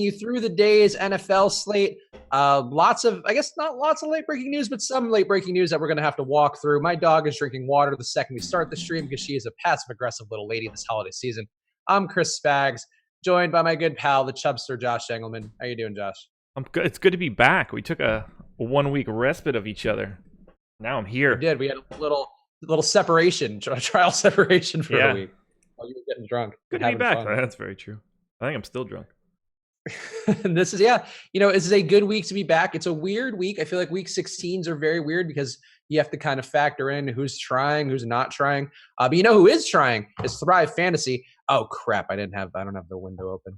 you through the day's NFL slate. Lots of, I guess not lots of late breaking news, but some late breaking news that we're going to have to walk through. My dog is drinking water the second we start the stream because she is a passive aggressive little lady this holiday season. I'm Chris Spags, joined by my good pal, the Chubster, Josh Engelman. How you doing, Josh? I'm good. It's good to be back. We took a 1 week respite of each other. Now I'm here. We did. We had a little separation, trial separation for a week while you were getting drunk. Good to be back. That's very true. I think I'm still drunk. And this is, this is a good week to be back. It's a weird week. I feel like week 16s are very weird because you have to kind of factor in who's trying, who's not trying. But you know who is trying is Thrive Fantasy. Oh crap! I don't have the window open.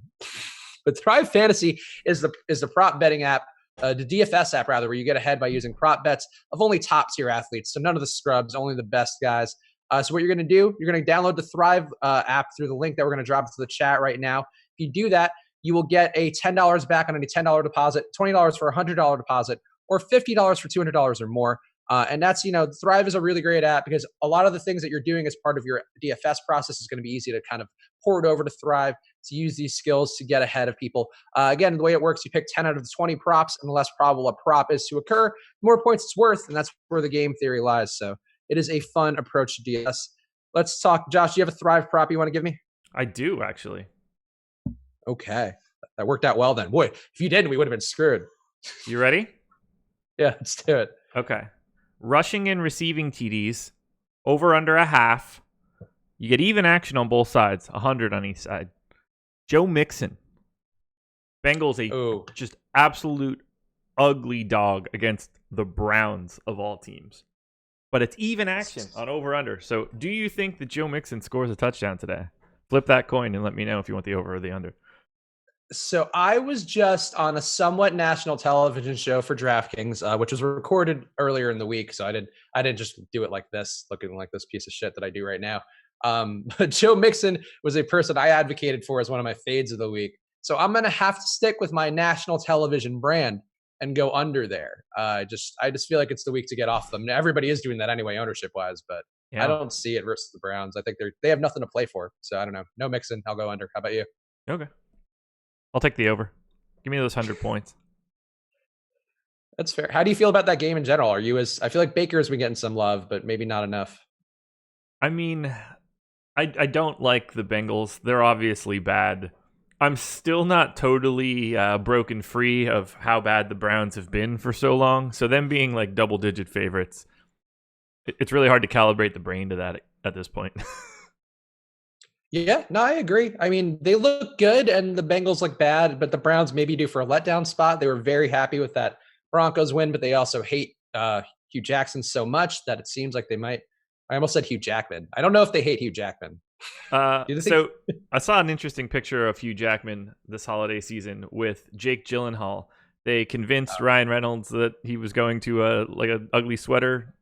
But Thrive Fantasy is the prop betting app, the DFS app rather, where you get ahead by using prop bets of only top tier athletes. So none of the scrubs, only the best guys. So what you're going to do, you're going to download the Thrive app through the link that we're going to drop into the chat right now. If you do that, you will get a $10 back on any $10 deposit, $20 for a $100 deposit, or $50 for $200 or more. And that's, Thrive is a really great app because a lot of the things that you're doing as part of your DFS process is going to be easy to kind of port over to Thrive to use these skills to get ahead of people. Again, the way it works, you pick 10 out of the 20 props, and the less probable a prop is to occur, the more points it's worth, and that's where the game theory lies. So it is a fun approach to DFS. Let's talk. Josh, do you have a Thrive prop you want to give me? I do, actually. Okay. That worked out well then. Boy, if you didn't, we would have been screwed. You ready? Yeah, let's do it. Okay. Rushing and receiving TDs, over under a half. You get even action on both sides, 100 on each side. Joe Mixon. Bengals, just absolute ugly dog against the Browns of all teams. But it's even action on over under. So do you think that Joe Mixon scores a touchdown today? Flip that coin and let me know if you want the over or the under. So I was just on a somewhat national television show for DraftKings, which was recorded earlier in the week. So I didn't just do it like this, looking like this piece of shit that I do right now. But Joe Mixon was a person I advocated for as one of my fades of the week. So I'm going to have to stick with my national television brand and go under there. I just feel like it's the week to get off them. Everybody is doing that anyway, ownership wise, but I don't see it versus the Browns. I think they have nothing to play for. So I don't know. No Mixon. I'll go under. How about you? Okay. I'll take the over. Give me those 100 points. That's fair. How do you feel about that game in general? I feel like Baker's been getting some love, but maybe not enough. I mean, I don't like the Bengals. They're obviously bad. I'm still not totally broken free of how bad the Browns have been for so long. So them being like double-digit favorites, it's really hard to calibrate the brain to that at this point. Yeah, no, I agree. I mean, they look good and the Bengals look bad, but the Browns maybe due for a letdown spot. They were very happy with that Broncos win, but they also hate Hugh Jackson so much that it seems like they might. I almost said Hugh Jackman. I don't know if they hate Hugh Jackman. So I saw an interesting picture of Hugh Jackman this holiday season with Jake Gyllenhaal. They convinced Ryan Reynolds that he was going to a ugly sweater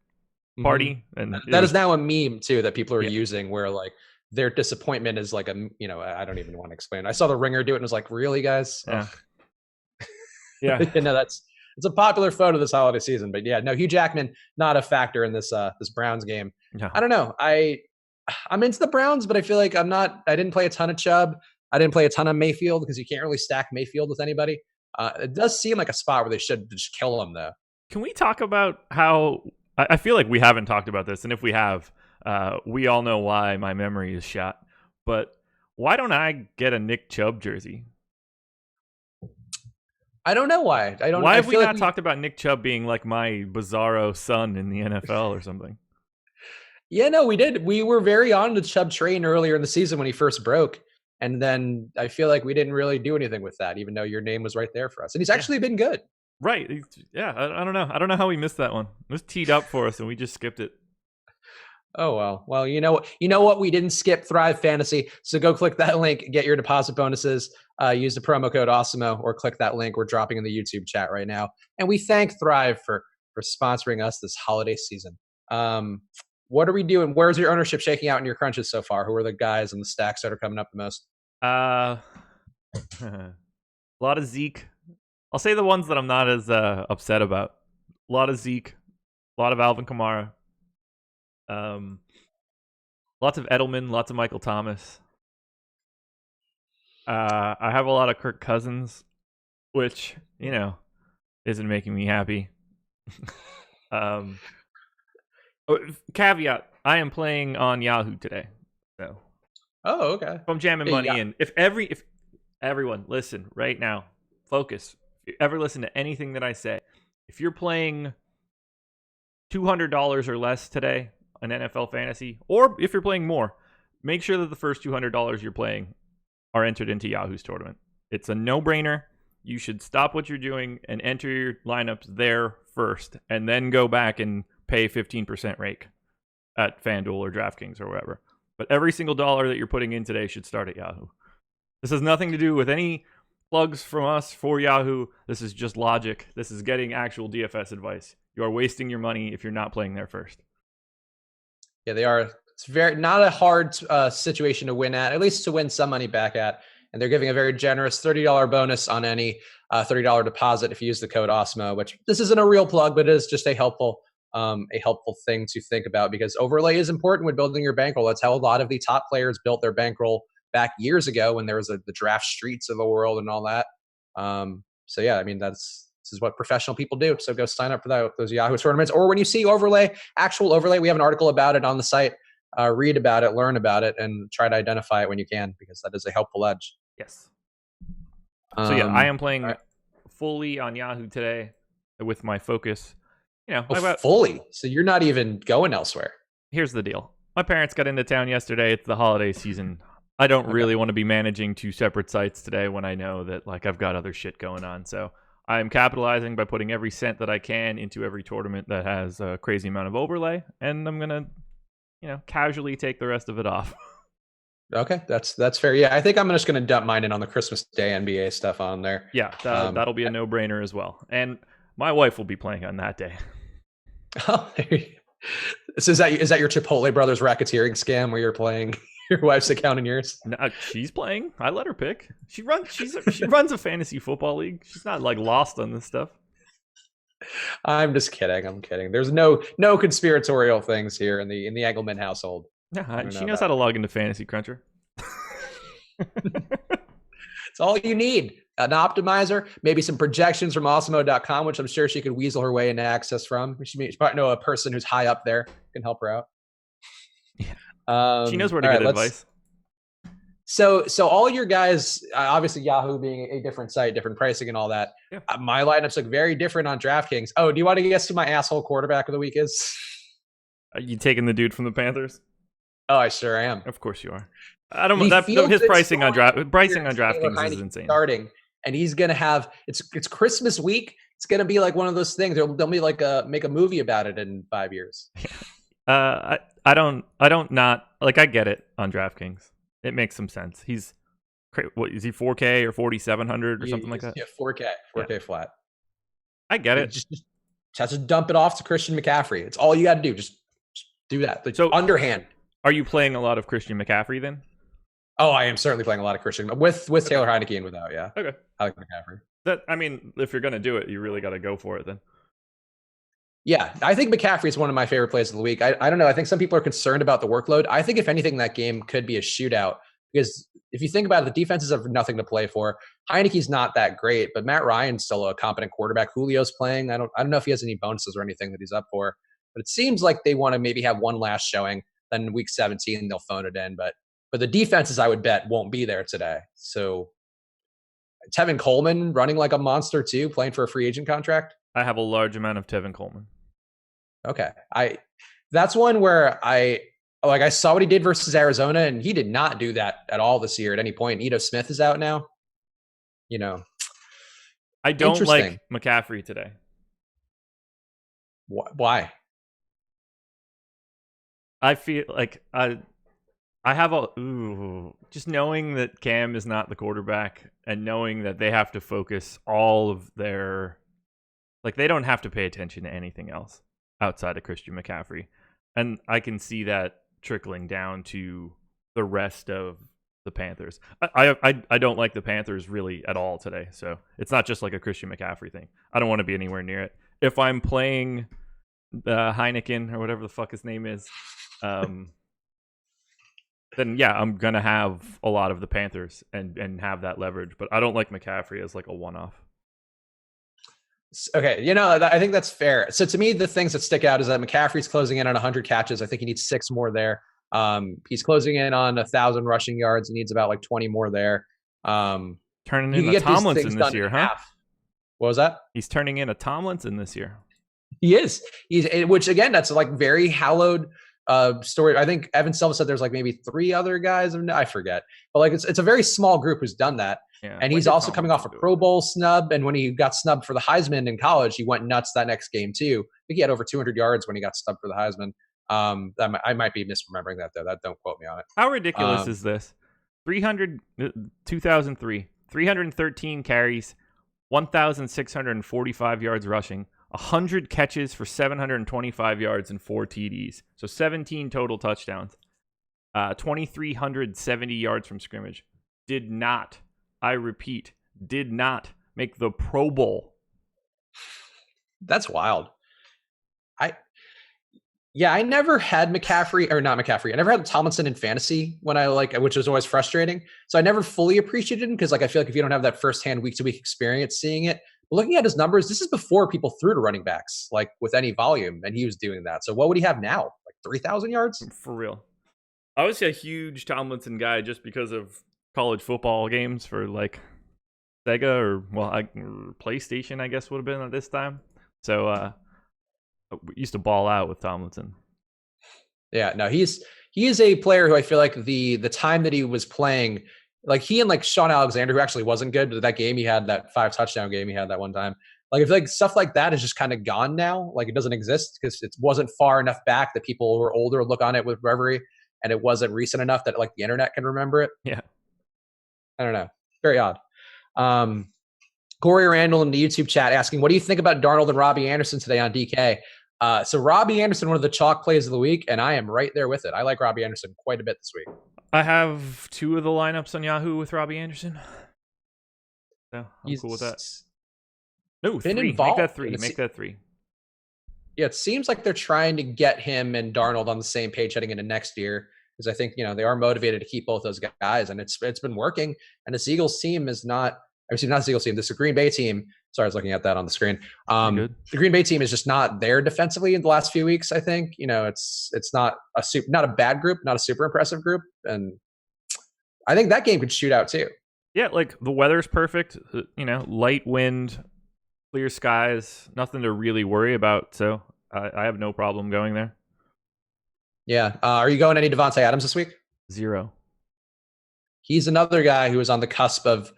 party, and that is now a meme too that people are using where like their disappointment is like I don't even want to explain. I saw The Ringer do it and was like, really, guys? Yeah. It's a popular photo this holiday season, but Hugh Jackman not a factor in this Browns game. No. I don't know. I'm into the Browns, but I feel like I didn't play a ton of Chubb. I didn't play a ton of Mayfield because you can't really stack Mayfield with anybody. It does seem like a spot where they should just kill him though. Can we talk about how I feel like we haven't talked about this, and if we have, we all know why my memory is shot. But why don't I get a Nick Chubb jersey? I don't know why. Why have we not talked about Nick Chubb being like my bizarro son in the NFL or something? Yeah, no, we did. We were very on the Chubb train earlier in the season when he first broke. And then I feel like we didn't really do anything with that, even though your name was right there for us. And he's actually been good. Right. Yeah, I don't know. I don't know how we missed that one. It was teed up for us and we just skipped it. Oh, well. Well, you know what? We didn't skip Thrive Fantasy. So go click that link, get your deposit bonuses, use the promo code AWESEMO, or click that link we're dropping in the YouTube chat right now. And we thank Thrive for sponsoring us this holiday season. What are we doing? Where's your ownership shaking out in your crunches so far? Who are the guys and the stacks that are coming up the most? A lot of Zeke. I'll say the ones that I'm not as upset about. A lot of Zeke. A lot of Alvin Kamara. Lots of Edelman. Lots of Michael Thomas. I have a lot of Kirk Cousins. which isn't making me happy. um, Caveat: I am playing on Yahoo today, so Oh, okay. if I'm jamming money in. If everyone listen right now, focus. If you ever listen to anything that I say, if you're playing $200 or less today on NFL fantasy, or if you're playing more, make sure that the first $200 you're playing are entered into Yahoo's tournament. It's a no-brainer. You should stop what you're doing and enter your lineups there first, and then go back and pay 15% rake at FanDuel or DraftKings or wherever. But every single dollar that you're putting in today should start at Yahoo. This has nothing to do with any plugs from us for Yahoo. This is just logic. This is getting actual DFS advice. You are wasting your money if you're not playing there first. Yeah, they are. It's very not a hard situation to win at least to win some money back at. And they're giving a very generous $30 bonus on any $30 deposit if you use the code OSMO, which this isn't a real plug, but it is just a helpful thing to think about, because overlay is important when building your bankroll. That's how a lot of the top players built their bankroll back years ago when there was the draft streets of the world and all that. So yeah, I mean, this is what professional people do. So go sign up for those Yahoo tournaments, or when you see actual overlay, we have an article about it on the site. Read about it, learn about it, and try to identify it when you can, because that is a helpful edge. Yes. So yeah, I am playing fully on Yahoo today with my focus. Fully. So you're not even going elsewhere. Here's the deal. My parents got into town yesterday. It's the holiday season. I don't really want to be managing 2 separate sites today when I know that I've got other shit going on. So I'm capitalizing by putting every cent that I can into every tournament that has a crazy amount of overlay, and I'm gonna, casually take the rest of it off. Okay, that's fair. Yeah, I think I'm just gonna dump mine in on the Christmas Day NBA stuff on there. Yeah, that'll be a no-brainer as well. And my wife will be playing on that day. Oh, so is that your Chipotle Brothers racketeering scam where you're playing your wife's account and yours? No, she's playing. I let her pick. She runs a fantasy football league. She's not lost on this stuff. I'm just kidding. I'm kidding. There's no conspiratorial things here in the Engelman household. Yeah, she knows how to log into Fantasy Cruncher. It's all you need. An optimizer, maybe some projections from Osmo.com, which I'm sure she could weasel her way into access from. She might know a person who's high up there who can help her out. Yeah. She knows where to get advice. So all your guys, obviously Yahoo being a different site, different pricing and all that. Yeah. My lineups look very different on DraftKings. Oh, do you want to guess who my asshole quarterback of the week is? Are you taking the dude from the Panthers? Oh, I sure am. Of course you are. I don't know. His pricing on DraftKings is insane. Starting, and he's gonna have it's Christmas week. It's gonna be like one of those things. They'll be like make a movie about it in 5 years. I don't not I get it on DraftKings. It makes some sense. He's what is he 4K or 4,700 or something like that? Yeah, 4K flat. I get it. Just has to dump it off to Christian McCaffrey. It's all you got to do. Just do that. So underhand. Are you playing a lot of Christian McCaffrey then? Oh, I am certainly playing a lot of Christian with Taylor Heineke and without. Yeah. Okay. I like McCaffrey. If you're gonna do it, you really got to go for it then. Yeah, I think McCaffrey is one of my favorite plays of the week. I don't know. I think some people are concerned about the workload. I think if anything, that game could be a shootout, because if you think about it, the defenses have nothing to play for. Heineke's not that great, but Matt Ryan's still a competent quarterback. Julio's playing. I don't know if he has any bonuses or anything that he's up for, but it seems like they want to maybe have one last showing. Then in week 17 they'll phone it in, but the defenses I would bet won't be there today. So Tevin Coleman running like a monster too, playing for a free agent contract. I have a large amount of Tevin Coleman. Okay. That's one where I saw what he did versus Arizona, and he did not do that at all this year at any point. Ito Smith is out now. I don't like McCaffrey today. Why? I feel like I have just knowing that Cam is not the quarterback, and knowing that they have to focus all of their, they don't have to pay attention to anything else outside of Christian McCaffrey. And I can see that trickling down to the rest of the Panthers. I don't like the Panthers really at all today. So it's not just like a Christian McCaffrey thing. I don't want to be anywhere near it. If I'm playing Heineken or whatever the fuck his name is, then yeah, I'm going to have a lot of the Panthers and have that leverage. But I don't like McCaffrey as a one-off. Okay, I think that's fair. So to me, the things that stick out is that McCaffrey's closing in on 100 catches. I think he needs 6 more there. He's closing in on 1,000 rushing yards. He needs about like 20 more there. Turning You in can a get these Tomlinson things this done year, in huh? half. What was that? He's turning in a Tomlinson this year. He is. Which again, that's like very hallowed story. I think Evan Silva said there's like maybe 3 other guys. I forget, but like it's a very small group who's done that. Yeah. And he's also coming off a Pro Bowl snub. And when he got snubbed for the Heisman in college, he went nuts that next game too. I think he had over 200 yards when he got snubbed for the Heisman. I might be misremembering that though. That don't quote me on it. How ridiculous is this? 2003, 313 carries, 1,645 yards rushing, 100 catches for 725 yards and 4 TDs. So 17 total touchdowns, 2,370 yards from scrimmage. Did not make the Pro Bowl. That's wild. I never had McCaffrey, or not McCaffrey. I never had Tomlinson in fantasy which was always frustrating. So I never fully appreciated him because I feel like if you don't have that firsthand week-to-week experience seeing it, but looking at his numbers, this is before people threw to running backs like with any volume, and he was doing that. So what would he have now? Like 3,000 yards? For real. I was a huge Tomlinson guy just because of college football games for like Sega or PlayStation, I guess would have been at this time. So we used to ball out with Tomlinson. Yeah, no, he is a player who I feel like the time that he was playing, like he and like Sean Alexander, who actually wasn't good, but that game he had, that 5 touchdown game he had that one time. Like I feel like stuff like that is just kind of gone now. Like it doesn't exist because it wasn't far enough back that people who are older look on it with reverie, and it wasn't recent enough that like the internet can remember it. Yeah. I don't know. Very odd. Corey Randall in the YouTube chat asking, what do you think about Darnold and Robbie Anderson today on DK? So Robbie Anderson, one of the chalk plays of the week, and I am right there with it. I like Robbie Anderson quite a bit this week. I have 2 of the lineups on Yahoo with Robbie Anderson. So I'm cool with that. No, 3. Make that 3. Make that 3. Yeah, it seems like they're trying to get him and Darnold on the same page heading into next year, because I think they are motivated to keep both those guys, and it's been working. And this Eagles team is not. Obviously, not the Eagles team. This is a Green Bay team. Sorry, I was looking at that on the screen. The Green Bay team is just not there defensively in the last few weeks. I think it's not not a bad group, not a super impressive group, and I think that game could shoot out too. Yeah, like the weather's perfect. Light wind, clear skies, nothing to really worry about. So I have no problem going there. Yeah. Are you going any Devontae Adams this week? 0. He's another guy who is on the cusp of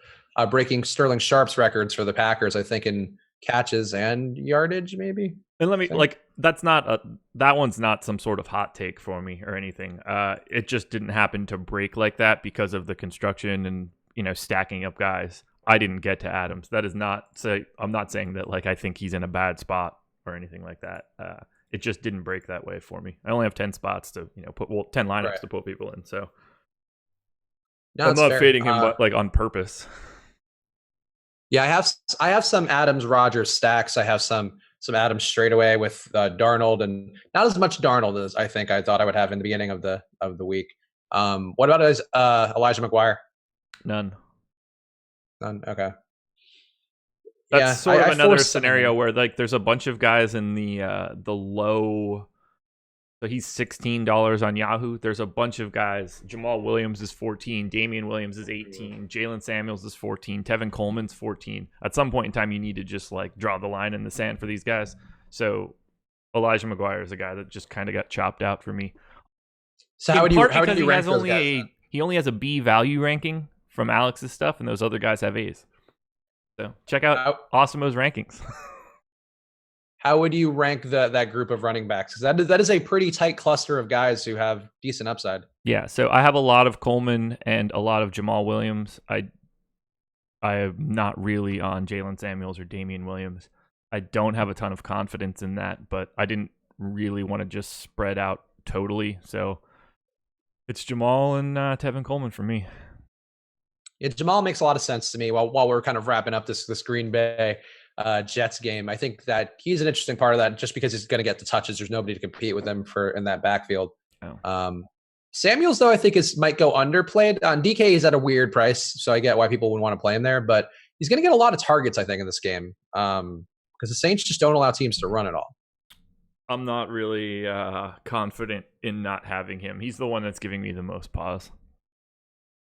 breaking Sterling Sharp's records for the Packers, I think, in catches and yardage, maybe. And let me that one's not some sort of hot take for me or anything. It just didn't happen to break like that because of the construction and stacking up guys. I didn't get to Adams. That is not say I'm not saying that like I think he's in a bad spot or anything like that. It just didn't break that way for me. I only have 10 spots to 10 lineups to put people in. So I'm not fading him on purpose. Yeah, I have some Adams Rodgers stacks. I have some Adams straightaway with Darnold, and not as much Darnold as I think I thought I would have in the beginning of the week. What about Elijah McGuire? None. Okay. That's sort of another scenario where like there's a bunch of guys in the low. So he's $16 on Yahoo. There's a bunch of guys. Jamal Williams is 14. Damian Williams is 18. Jalen Samuels is 14. Tevin Coleman's 14. At some point in time, you need to just like draw the line in the sand for these guys. So Elijah McGuire is a guy that just kind of got chopped out for me. So how would you rank those guys? He only has a B value ranking from Alex's stuff, and those other guys have A's. So check out Awesomo's rankings. How would you rank that group of running backs? Because that is a pretty tight cluster of guys who have decent upside. Yeah, so I have a lot of Coleman and a lot of Jamal Williams. I am not really on Jalen Samuels or Damian Williams. I don't have a ton of confidence in that, but I didn't really want to just spread out totally. So it's Jamal and Tevin Coleman for me. Yeah, Jamal makes a lot of sense to me. While we're kind of wrapping up this Green Bay Jets game, I think that he's an interesting part of that just because he's going to get the touches. There's nobody to compete with him in that backfield. Oh. Samuels, though, I think might go underplayed. On DK, he's at a weird price, so I get why people would want to play him there, but he's going to get a lot of targets, I think, in this game because because the Saints just don't allow teams to run at all. I'm not really confident in not having him. He's the one that's giving me the most pause.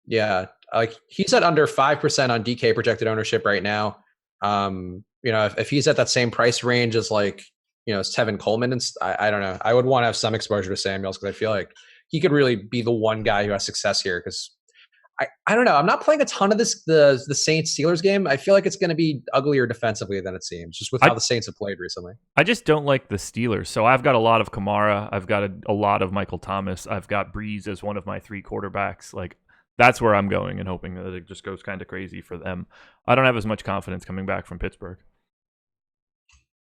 Yeah, like he's at under 5% on DK projected ownership right now. If he's at that same price range as like, Tevin Coleman, and I don't know. I would want to have some exposure to Samuels because I feel like he could really be the one guy who has success here. Because I don't know. I'm not playing a ton of the Saints Steelers game. I feel like it's going to be uglier defensively than it seems, just with how the Saints have played recently. I just don't like the Steelers. So I've got a lot of Kamara. I've got a lot of Michael Thomas. I've got Breeze as one of my 3 quarterbacks. Like, that's where I'm going and hoping that it just goes kind of crazy for them. I don't have as much confidence coming back from Pittsburgh.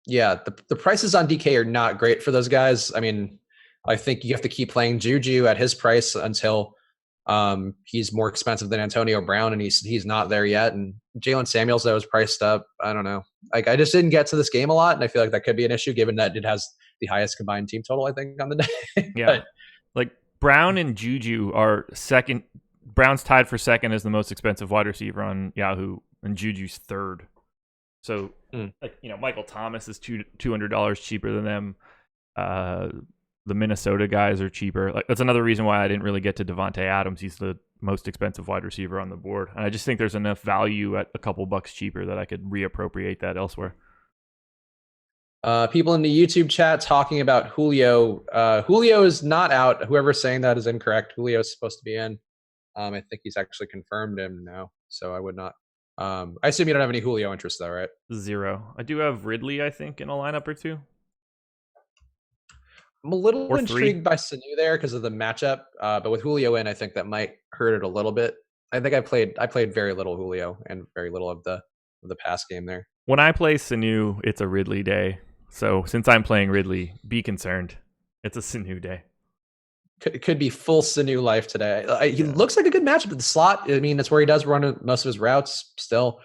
Yeah, the prices on DK are not great for those guys. I mean, I think you have to keep playing Juju at his price until he's more expensive than Antonio Brown, and he's not there yet. And Jalen Samuels, that was priced up. I don't know. Like, I just didn't get to this game a lot, and I feel like that could be an issue given that it has the highest combined team total, I think, on the day. Yeah, like Brown and Juju are second. Brown's tied for second as the most expensive wide receiver on Yahoo, and Juju's third. So, Michael Thomas is $200 cheaper than them. The Minnesota guys are cheaper. Like, that's another reason why I didn't really get to Devontae Adams. He's the most expensive wide receiver on the board. And I just think there's enough value at a couple bucks cheaper that I could reappropriate that elsewhere. People in the YouTube chat talking about Julio. Julio is not out. Whoever's saying that is incorrect. Julio is supposed to be in. I think he's actually confirmed him now, so I would not. I assume you don't have any Julio interest, though, right? 0. I do have Ridley, I think, in a lineup or 2. I'm a little intrigued by Sanu there because of the matchup, but with Julio in, I think that might hurt it a little bit. I think I played very little Julio and very little of the pass game there. When I play Sanu, it's a Ridley day. So since I'm playing Ridley, be concerned. It's a Sanu day. Could be full Sanu life today. He looks like a good matchup at the slot. I mean, that's where he does run most of his routes still.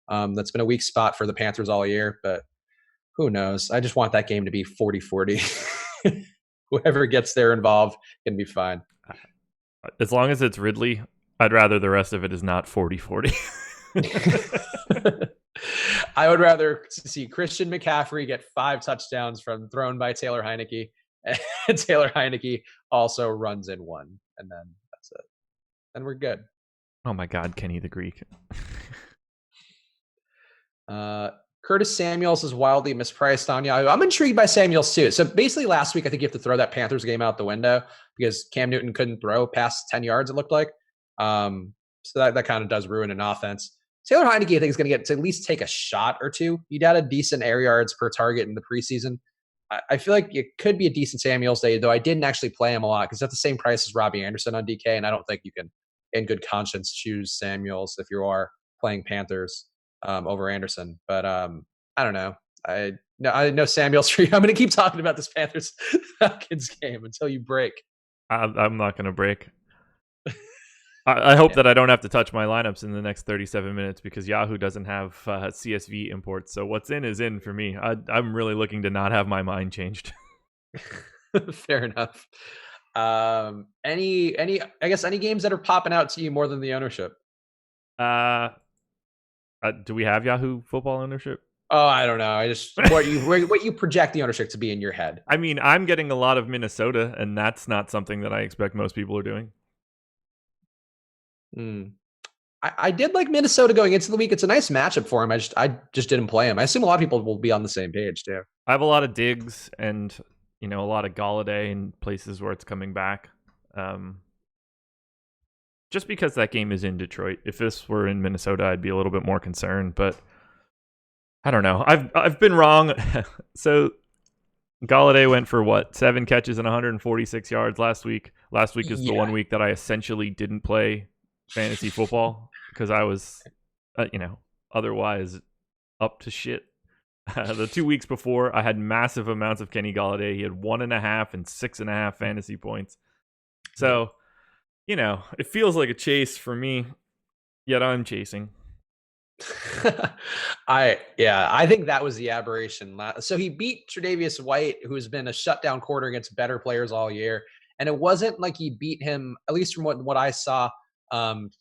That's been a weak spot for the Panthers all year, but who knows? I just want that game to be 40-40. Whoever gets there involved can be fine. As long as it's Ridley, I'd rather the rest of it is not 40-40. I would rather see Christian McCaffrey get 5 touchdowns thrown by Taylor Heineke. And Taylor Heineke also runs in 1, and then that's it. And we're good. Oh my God, Kenny the Greek. Curtis Samuels is wildly mispriced on Yahoo. I'm intrigued by Samuels too. So basically last week, I think you have to throw that Panthers game out the window because Cam Newton couldn't throw past 10 yards, it looked like. So that kind of does ruin an offense. Taylor Heineke, I think, is going to get to at least take a shot or 2. He had a decent air yards per target in the preseason. I feel like it could be a decent Samuels day, though I didn't actually play him a lot because it's at the same price as Robbie Anderson on DK, and I don't think you can, in good conscience, choose Samuels if you are playing Panthers over Anderson. But I don't know. I know Samuels for you. I'm going to keep talking about this Panthers Falcons game until you break. I'm not going to break. I hope that I don't have to touch my lineups in the next 37 minutes because Yahoo doesn't have CSV imports. So what's in is in for me. I'm really looking to not have my mind changed. Fair enough. Any games that are popping out to you more than the ownership? Do we have Yahoo football ownership? Oh, I don't know. I just what you project the ownership to be in your head. I mean, I'm getting a lot of Minnesota, and that's not something that I expect most people are doing. I did like Minnesota going into the week. It's a nice matchup for him. I just didn't play him. I assume a lot of people will be on the same page too. I have a lot of Diggs and a lot of Galladay in places where it's coming back. Just because that game is in Detroit. If this were in Minnesota, I'd be a little bit more concerned. But I don't know. I've been wrong. So Galladay went for 7 catches and 146 yards last week. Last week is the one week that I essentially didn't play fantasy football because I was, otherwise up to shit. The 2 weeks before, I had massive amounts of Kenny Galladay. He had 1.5 and 6.5 fantasy points. So, it feels like a chase for me, yet I'm chasing. I think that was the aberration. So he beat Tre'Davious White, who's been a shutdown quarter against better players all year. And it wasn't like he beat him, at least from what I saw.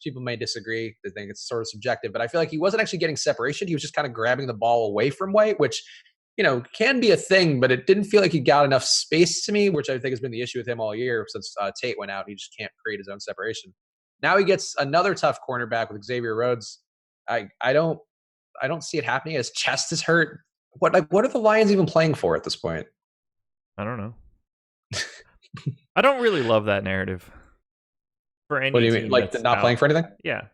People may disagree. They think it's sort of subjective, but I feel like he wasn't actually getting separation. He was just kind of grabbing the ball away from White, which can be a thing, but it didn't feel like he got enough space to me, which I think has been the issue with him all year since Tate went out. He just can't create his own separation. Now he gets another tough cornerback with Xavier Rhodes. I don't see it happening. His chest is hurt. What are the Lions even playing for at this point? I don't know. I don't really love that narrative for any. What do you mean? Like not playing for anything? Yeah.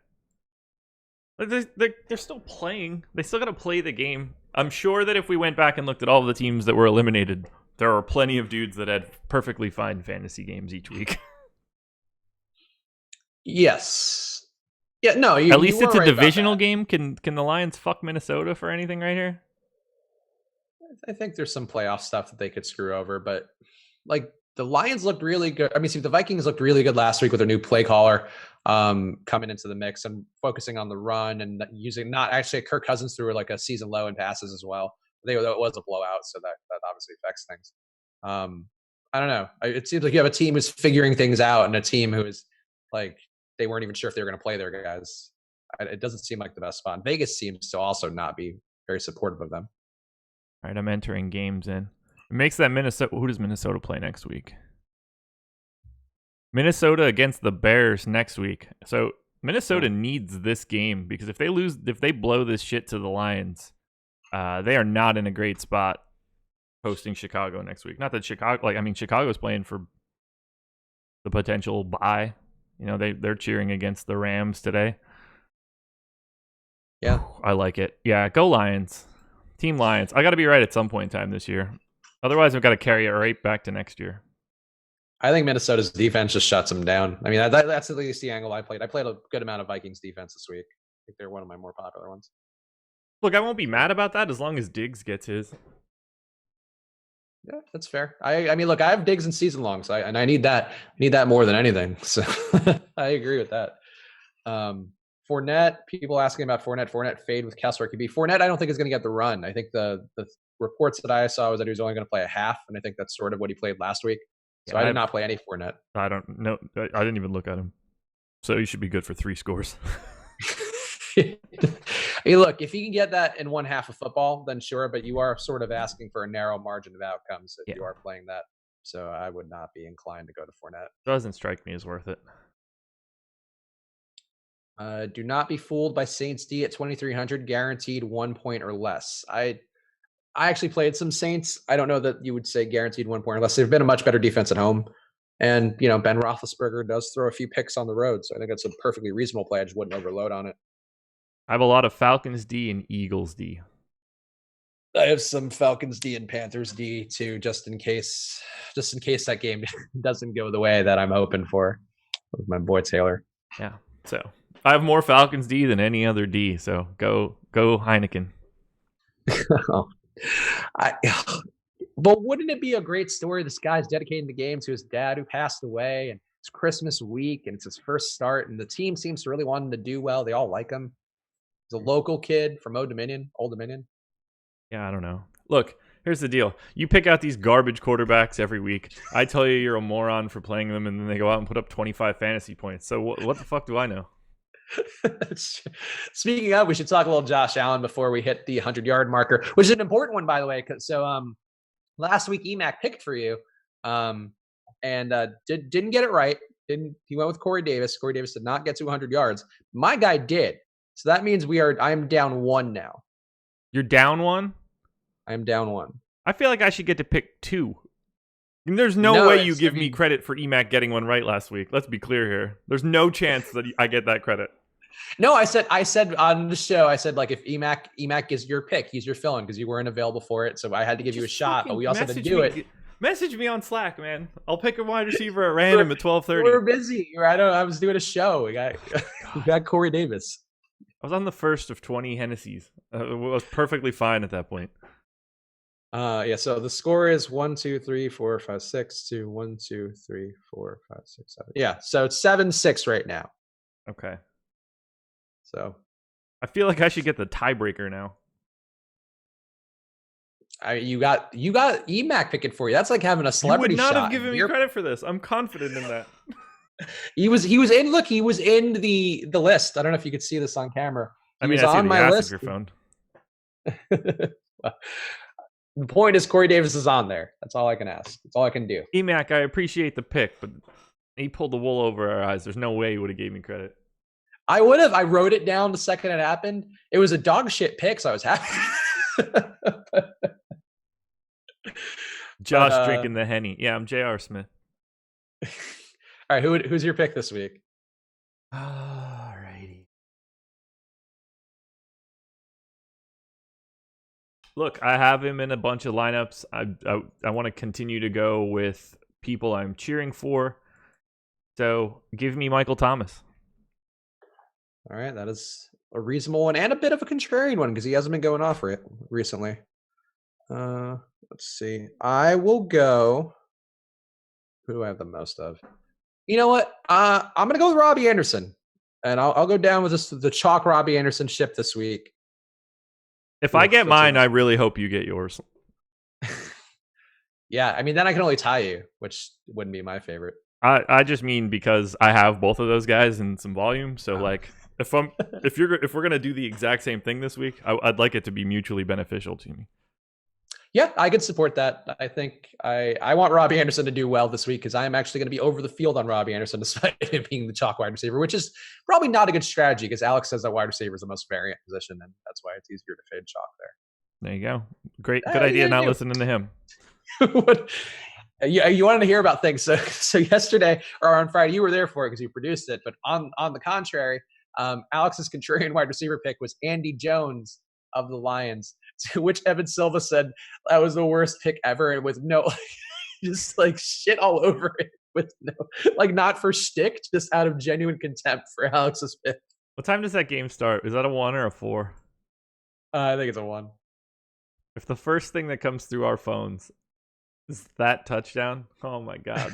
They're still playing. They still got to play the game. I'm sure that if we went back and looked at all the teams that were eliminated, there are plenty of dudes that had perfectly fine fantasy games each week. Yes. Yeah, no. At least it's a divisional game. Can the Lions fuck Minnesota for anything right here? I think there's some playoff stuff that they could screw over, but like the Lions looked really good. I mean, see, the Vikings looked really good last week with their new play caller coming into the mix and focusing on the run and using not actually Kirk Cousins threw like a season low in passes as well. It was a blowout, so that obviously affects things. I don't know. It seems like you have a team who's figuring things out and a team who is like they weren't even sure if they were going to play their guys. It doesn't seem like the best spot. And Vegas seems to also not be very supportive of them. All right, I'm entering games in. It makes that Minnesota. Who does Minnesota play next week? Minnesota against the Bears next week. So Minnesota needs this game because if they blow this shit to the Lions, they are not in a great spot hosting Chicago next week. Not that Chicago's playing for the potential bye. They're cheering against the Rams today. Yeah, I like it. Yeah, go Lions. Team Lions. I got to be right at some point in time this year. Otherwise, I've got to carry it right back to next year. I think Minnesota's defense just shuts them down. I mean, that's at least the angle I played. I played a good amount of Vikings defense this week. I think they're one of my more popular ones. Look, I won't be mad about that as long as Diggs gets his. Yeah, that's fair. I mean, look, I have Diggs in season long, so I need that. I need that more than anything. So I agree with that. Fournette, people asking about Fournette. Fournette fade with Kessler QB. Fournette, I don't think is going to get the run. I think the reports that I saw was that he was only going to play a half, and I think that's sort of what he played last week. So I did not play any Fournette. I don't know. I didn't even look at him. So you should be good for 3 scores. Hey, look, if he can get that in one half of football, then sure. But you are sort of asking for a narrow margin of outcomes if you are playing that. So I would not be inclined to go to Fournette. Doesn't strike me as worth it. Do not be fooled by Saints D at 2,300, guaranteed 1 point or less. I actually played some Saints. I don't know that you would say guaranteed 1 point or less. They've been a much better defense at home. And, Ben Roethlisberger does throw a few picks on the road. So I think it's a perfectly reasonable play. I just wouldn't overload on it. I have a lot of Falcons D and Eagles D. I have some Falcons D and Panthers D too, just in case that game doesn't go the way that I'm hoping for with my boy Taylor. Yeah. So I have more Falcons D than any other D. So go Heineken. But wouldn't it be a great story? This guy's dedicating the game to his dad who passed away, and it's Christmas week, and it's his first start, and the team seems to really want him to do well. They all like him. He's a local kid from Old Dominion. Yeah, I don't know. Look, here's the deal. You pick out these garbage quarterbacks every week. I tell you you're a moron for playing them, and then they go out and put up 25 fantasy points. So what the fuck do I know? Speaking of, we should talk a little Josh Allen before we hit the 100-yard marker, which is an important one, by the way. So last week EMAC picked for you and didn't get it right. He went with Corey Davis. Corey Davis did not get to 100 yards. My guy did. So that means I'm down 1 now. You're down 1? I'm down 1. I feel like I should get to pick 2. And there's no way you give me credit for EMAC getting one right last week. Let's be clear here. There's no chance that I get that credit. No, I said on the show, I said, like, if EMAC is your pick, he's your fill-in because you weren't available for it. So I had to give you a shot, but we also didn't do it. Message me on Slack, man. I'll pick a wide receiver at random at 12:30. We're busy. I was doing a show. We got Corey Davis. I was on the first of 20 Hennessy's. It was perfectly fine at that point. Yeah, so the score is 1, 2, 3, 4, 5, 6 to 1, 2, 3, 4, 5, 6, 7. Yeah, so it's 7-6 right now. Okay. So I feel like I should get the tiebreaker now. You got EMAC picking for you. That's like having a celebrity shot. You would not have given me credit for this. I'm confident in that. He was in the list. I don't know if you could see this on camera. He was on my list. Your phone. The point is Corey Davis is on there. That's all I can ask. That's all I can do. Emac, I appreciate the pick, but he pulled the wool over our eyes. There's no way he would have gave me credit. I would have. I wrote it down the second it happened. It was a dog shit pick, so I was happy. Josh drinking the Henny. Yeah, I'm J.R. Smith. All right, who's your pick this week? Alrighty. Look, I have him in a bunch of lineups. I want to continue to go with people I'm cheering for. So give me Michael Thomas. All right, that is a reasonable one and a bit of a contrarian one because he hasn't been going off for it recently. Let's see. I will go. Who do I have the most of? You know what? I'm going to go with Robbie Anderson, and I'll go down with the chalk Robbie Anderson ship this week. If I get mine, I really hope you get yours. Yeah, I mean, then I can only tie you, which wouldn't be my favorite. I just mean because I have both of those guys in some volume. So like, if we're gonna do the exact same thing this week, I'd like it to be mutually beneficial to me. Yeah, I could support that. I think I want Robbie Anderson to do well this week because I am actually going to be over the field on Robbie Anderson despite him being the chalk wide receiver, which is probably not a good strategy because Alex says that wide receiver is the most variant position, and that's why it's easier to fade chalk there. There you go. Good idea. Not listening to him. You wanted to hear about things. So yesterday or on Friday, you were there for it because you produced it. But on the contrary, Alex's contrarian wide receiver pick was Andy Jones of the Lions, to which Evan Silva said that was the worst pick ever, and with no, just like shit all over it, with no, like not for shtick, just out of genuine contempt for Alex's pick. What time does that game start? Is that a 1 or a 4? I think it's a 1. If the first thing that comes through our phones is that touchdown, oh my god.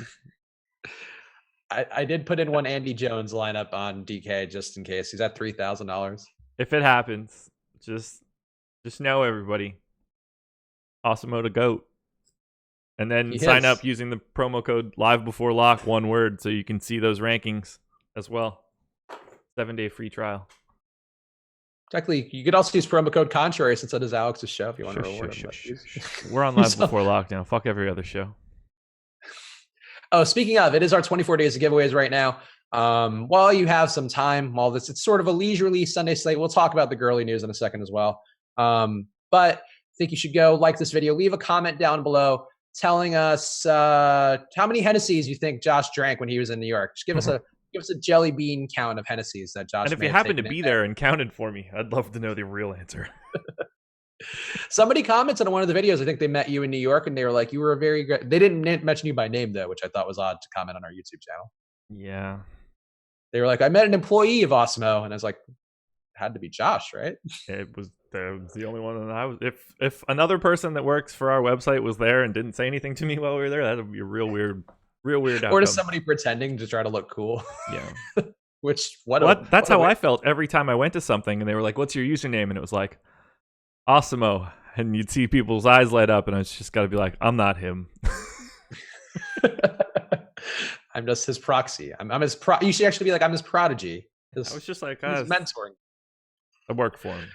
I did put in one Andy Jones lineup on DK just in case. He's at $3,000. If it happens, just know, everybody, Awesemo to GOAT. And then sign up using the promo code live before lock, one word, so you can see those rankings as well. 7-day free trial. Exactly. You could also use promo code Contrary since that is Alex's show if you want to reward him. We're on live before lockdown. Fuck every other show. Oh, speaking of, it is our 24 days of giveaways right now. While you have some time, it's sort of a leisurely Sunday slate. We'll talk about the girly news in a second as well. But I think you should go like this video. Leave a comment down below telling us how many Hennessy's you think Josh drank when he was in New York. Just give us a jelly bean count of Hennessy's that Josh. And if you happen to be there and counted for me, I'd love to know the real answer. Somebody commented on one of the videos. I think they met you in New York, and they were like, "You were a very great." They didn't mention you by name though, which I thought was odd to comment on our YouTube channel. Yeah, they were like, "I met an employee of Awesemo," and I was like, "Had to be Josh, right?" It was the only one that I was. If another person that works for our website was there and didn't say anything to me while we were there, that would be a real weird outcome. Or just somebody pretending to try to look cool. Yeah. That's how I felt every time I went to something and they were like, "What's your username?" And it was like, Awesemo. And you'd see people's eyes light up, and I just got to be like, I'm not him. I'm just his proxy. I'm his you should actually be like, I'm his prodigy. I was just like, his mentoring. I work for him.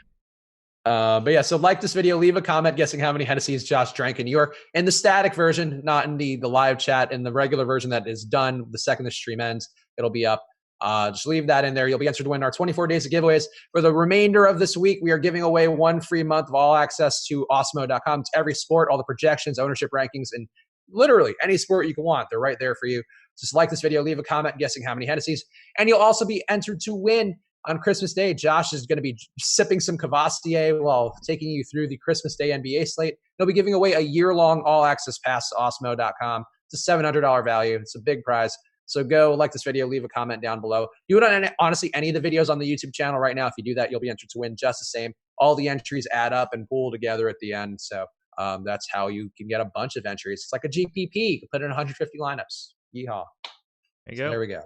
But yeah, so like this video, leave a comment guessing how many Hennessy's Josh drank in New York. In the static version, not in the live chat, in the regular version that is done the second the stream ends, it'll be up. Just leave that in there. You'll be entered to win our 24 days of giveaways. For the remainder of this week, we are giving away 1 free month of all access to Awesemo.com. It's every sport, all the projections, ownership rankings, and literally any sport you can want. They're right there for you. Just like this video, leave a comment guessing how many Hennessy's. And you'll also be entered to win on Christmas Day. Josh is going to be sipping some Cavassier while taking you through the Christmas Day NBA slate. He'll be giving away a year-long all-access pass to Awesemo.com. It's a $700 value. It's a big prize. So go like this video, leave a comment down below. Do it on honestly any of the videos on the YouTube channel right now. If you do that, you'll be entered to win just the same. All the entries add up and pool together at the end. So that's how you can get a bunch of entries. It's like a GPP. You can put in 150 lineups. Yeehaw. There you go. There we go.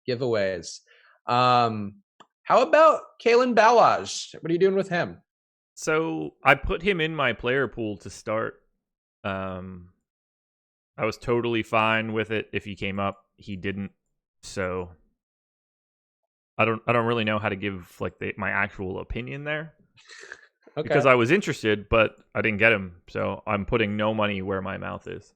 Giveaways. How about Kalen Ballage? What are you doing with him? So I put him in my player pool to start. I was totally fine with it if he came up. He didn't, so I don't really know how to give like my actual opinion there. Okay. Because I was interested, but I didn't get him. So I'm putting no money where my mouth is.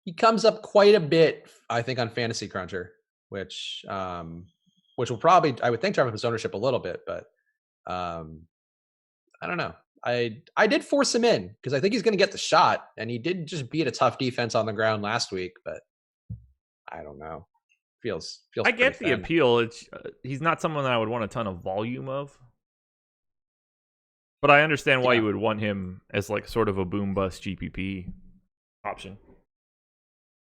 He comes up quite a bit, I think, on Fantasy Cruncher, which will probably, I would think, drive up his ownership a little bit, but I don't know. I did force him in because I think he's going to get the shot, and he did just beat a tough defense on the ground last week, but I don't know. Feels. I get the thin. appeal. It's he's not someone that I would want a ton of volume of, but I understand why you would want him as like sort of a boom bust GPP option.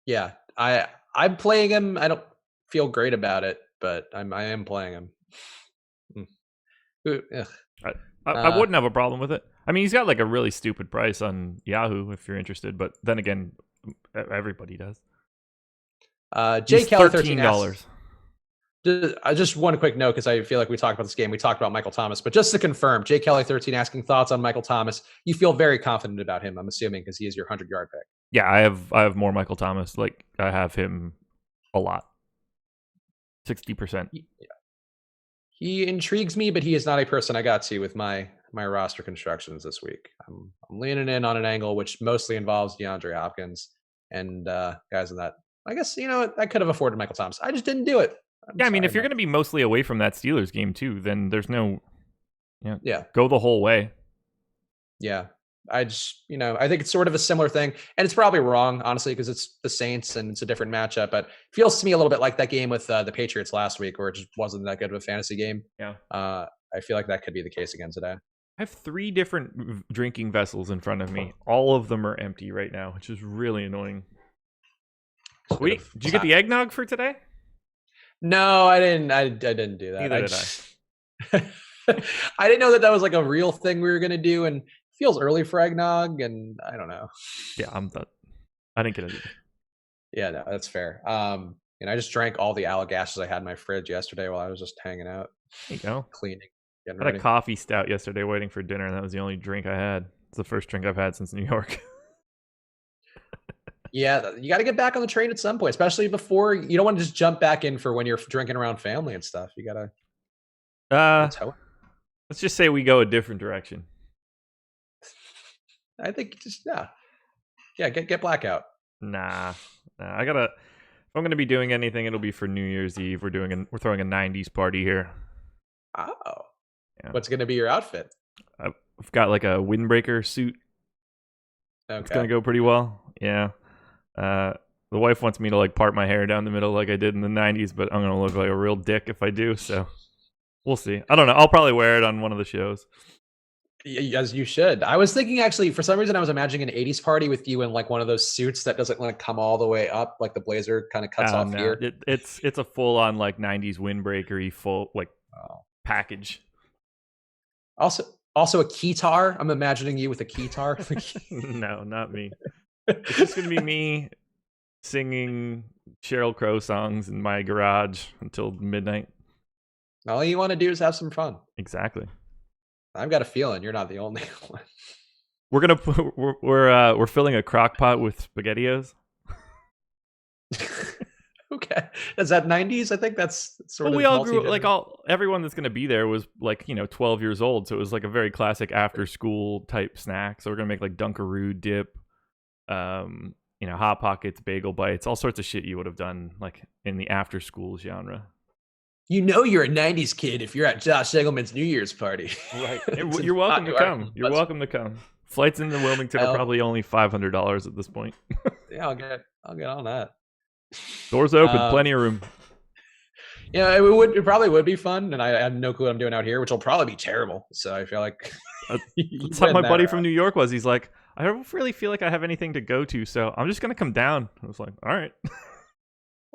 Yeah, I'm playing him. I don't feel great about it, but I am playing him. I wouldn't have a problem with it. I mean, he's got like a really stupid price on Yahoo if you're interested, but then again, everybody does. Jay Kelly, $13. Just one quick note because I feel like we talked about this game. We talked about Michael Thomas, but just to confirm, Jay Kelly 13 asking thoughts on Michael Thomas. You feel very confident about him, I'm assuming, because he is your 100-yard pick. Yeah, I have more Michael Thomas. Like I have him a lot, 60%. He intrigues me, but he is not a person I got to with my roster constructions this week. I'm leaning in on an angle which mostly involves DeAndre Hopkins and guys in that. I guess I could have afforded Michael Thomas. I just didn't do it. I mean, if you're going to be mostly away from that Steelers game too, then there's no, go the whole way. Yeah. I just, I think it's sort of a similar thing, and it's probably wrong, honestly, because it's the Saints and it's a different matchup, but it feels to me a little bit like that game with the Patriots last week where it just wasn't that good of a fantasy game. Yeah. I feel like that could be the case again today. I have 3 different drinking vessels in front of me. All of them are empty right now, which is really annoying. Wait, did you get the eggnog for today? No, I didn't. I didn't do that. Neither did I. I didn't know that was like a real thing we were going to do, and it feels early for eggnog, and I don't know. Yeah, I didn't get it either. Yeah, no, that's fair. And I just drank all the Allagases I had in my fridge yesterday while I was just hanging out. There you go. Cleaning. I had a coffee stout yesterday waiting for dinner, and that was the only drink I had. It's the first drink I've had since New York. Yeah, you got to get back on the train at some point, especially before you don't want to just jump back in for when you're drinking around family and stuff. You got to. Let's just say we go a different direction. I think just get blackout. Nah. I gotta. If I'm gonna be doing anything, it'll be for New Year's Eve. We're throwing a '90s party here. Oh, yeah. What's gonna be your outfit? I've got like a windbreaker suit. Okay. It's gonna go pretty well. Yeah. The wife wants me to like part my hair down the middle like I did in the 90s, but I'm gonna look like a real dick if I do, so we'll see. I don't know. I'll probably wear it on one of the shows. As you should. I was thinking, actually, for some reason I was imagining an 80s party with you in like one of those suits that doesn't like come all the way up, like the blazer kind of cuts off here. It's a full on like 90s windbreaker-y full like package. Also a keytar. I'm imagining you with a keytar. No, not me. It's just gonna be me singing Sheryl Crow songs in my garage until midnight. All you want to do is have some fun. Exactly. I've got a feeling you're not the only one. We're filling a crock pot with SpaghettiOs. Okay, is that 90s? I think that's sort of. We all grew like everyone that's going to be there was like 12 years old, so it was like a very classic after school type snack. So we're gonna make like Dunkaroo dip, Hot Pockets, bagel bites, all sorts of shit you would have done like in the after school genre. You're a 90s kid if you're at Josh Egelman's New Year's party. Right. You're welcome to come. You're welcome to come. Flights into Wilmington are probably only $500 at this point. Yeah, I'll get on that. Doors open, plenty of room. Yeah, it probably would be fun, and I have no clue what I'm doing out here, which will probably be terrible. So I feel like that's how my buddy from New York was. He's like, I don't really feel like I have anything to go to, so I'm just gonna come down. I was like, all right.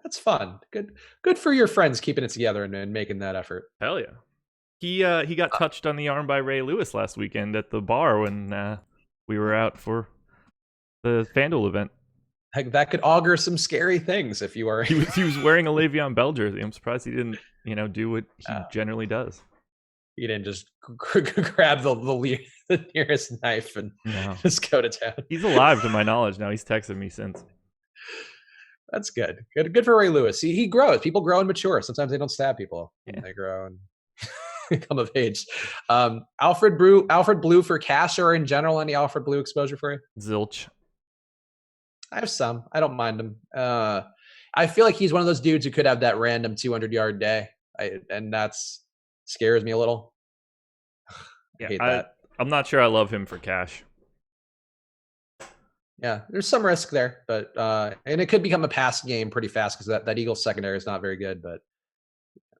That's fun. Good for your friends keeping it together and making that effort. Hell yeah. He got touched on the arm by Ray Lewis last weekend at the bar when we were out for the FanDuel event. Heck, that could augur some scary things if you are. He was wearing a Le'Veon Bell jersey. I'm surprised he didn't, do what he generally does. He didn't just grab the nearest knife and just go to town. He's alive to my knowledge now. He's texted me since. That's good. Good for Ray Lewis. He grows. People grow and mature. Sometimes they don't stab people. Yeah. They grow. And come of age. Alfred Blue for cash, or in general, any Alfred Blue exposure for you? Zilch. I have some. I don't mind him. I feel like he's one of those dudes who could have that random 200-yard day, and that's scares me a little. I hate that. I'm not sure I love him for cash. Yeah, there's some risk there, but and it could become a pass game pretty fast because that Eagles secondary is not very good, but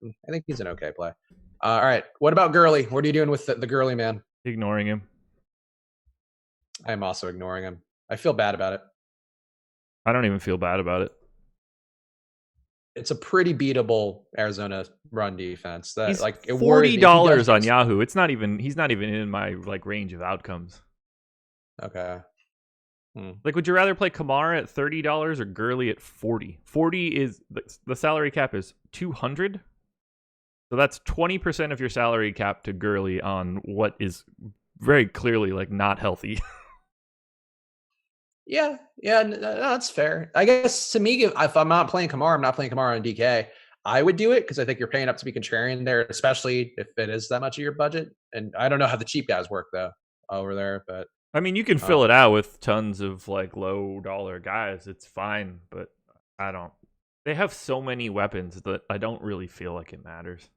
I think he's an okay play. All right, what about Gurley? What are you doing with the Gurley man? Ignoring him. I'm also ignoring him. I feel bad about it. I don't even feel bad about it. It's a pretty beatable Arizona run defense. That He's like $40 on Yahoo. He's not even in my like range of outcomes. Okay. Like, would you rather play Kamara at $30 or Gurley at $40? 40 is the salary cap is $200. So that's 20% of your salary cap to Gurley on what is very clearly like not healthy. Yeah, no, that's fair. I guess to me, if I'm not playing Kamara, I'm not playing Kamara on DK. I would do it because I think you're paying up to be contrarian there, especially if it is that much of your budget. And I don't know how the cheap guys work though over there, but I mean, you can fill it out with tons of like low dollar guys. It's fine, but I don't. They have so many weapons that I don't really feel like it matters.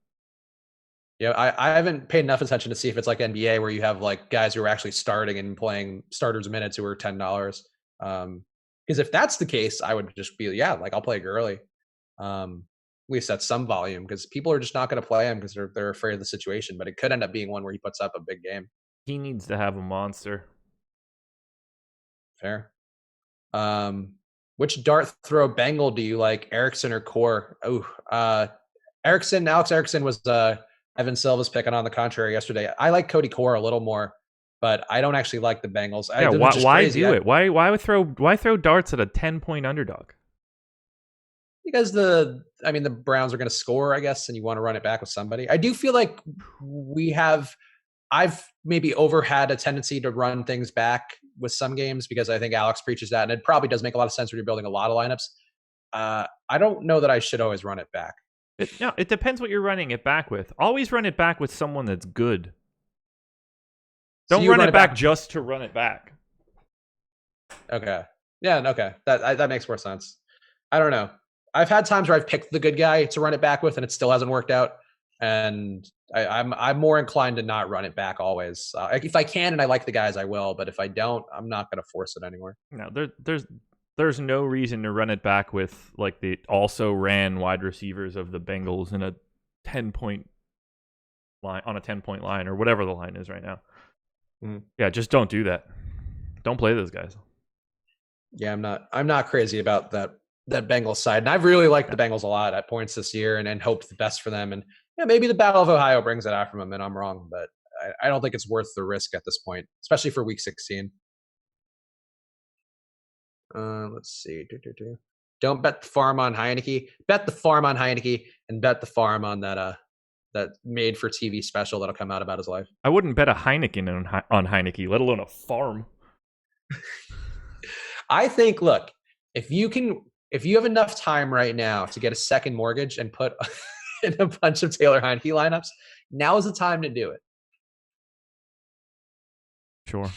Yeah, I haven't paid enough attention to see if it's like NBA where you have like guys who are actually starting and playing starters minutes who are $10. Because if that's the case, I would just be like I'll play Gurley. At least at some volume because people are just not going to play him because they're afraid of the situation. But it could end up being one where he puts up a big game. He needs to have a monster. Fair. Which dart throw Bengal do you like, Erickson or Core? Erickson. Alex Erickson was Evan Silva's picking on the contrary yesterday. I like Cody Core a little more, but I don't actually like the Bengals. Yeah, why do it? Why throw darts at a 10-point underdog? Because the Browns are going to score, I guess, and you want to run it back with somebody. I do feel like I've maybe had a tendency to run things back with some games because I think Alex preaches that, and it probably does make a lot of sense when you're building a lot of lineups. I don't know that I should always run it back. It depends what you're running it back with. Always run it back with someone that's good. Don't run it back just to run it back. Okay. Yeah, okay. That makes more sense. I don't know. I've had times where I've picked the good guy to run it back with and it still hasn't worked out. And I'm more inclined to not run it back always. If I can and I like the guys, I will. But if I don't, I'm not going to force it anymore. No, there's no reason to run it back with like the also ran wide receivers of the Bengals in a 10-point line on a 10-point line or whatever the line is right now. Yeah, just don't do that. Don't play those guys. Yeah, I'm not crazy about that Bengals side. And I've really liked the Bengals a lot at points this year and hoped the best for them. And yeah, maybe the Battle of Ohio brings it out from them and I'm wrong, but I don't think it's worth the risk at this point, especially for week 16. Let's see. Don't bet the farm on Heineke. Bet the farm on Heineke and bet the farm on that made for TV special that'll come out about his life. I wouldn't bet a Heineken on Heineke, let alone a farm. I think, look, if you have enough time right now to get a second mortgage and put in a bunch of Taylor Heineke lineups, now is the time to do it. Sure.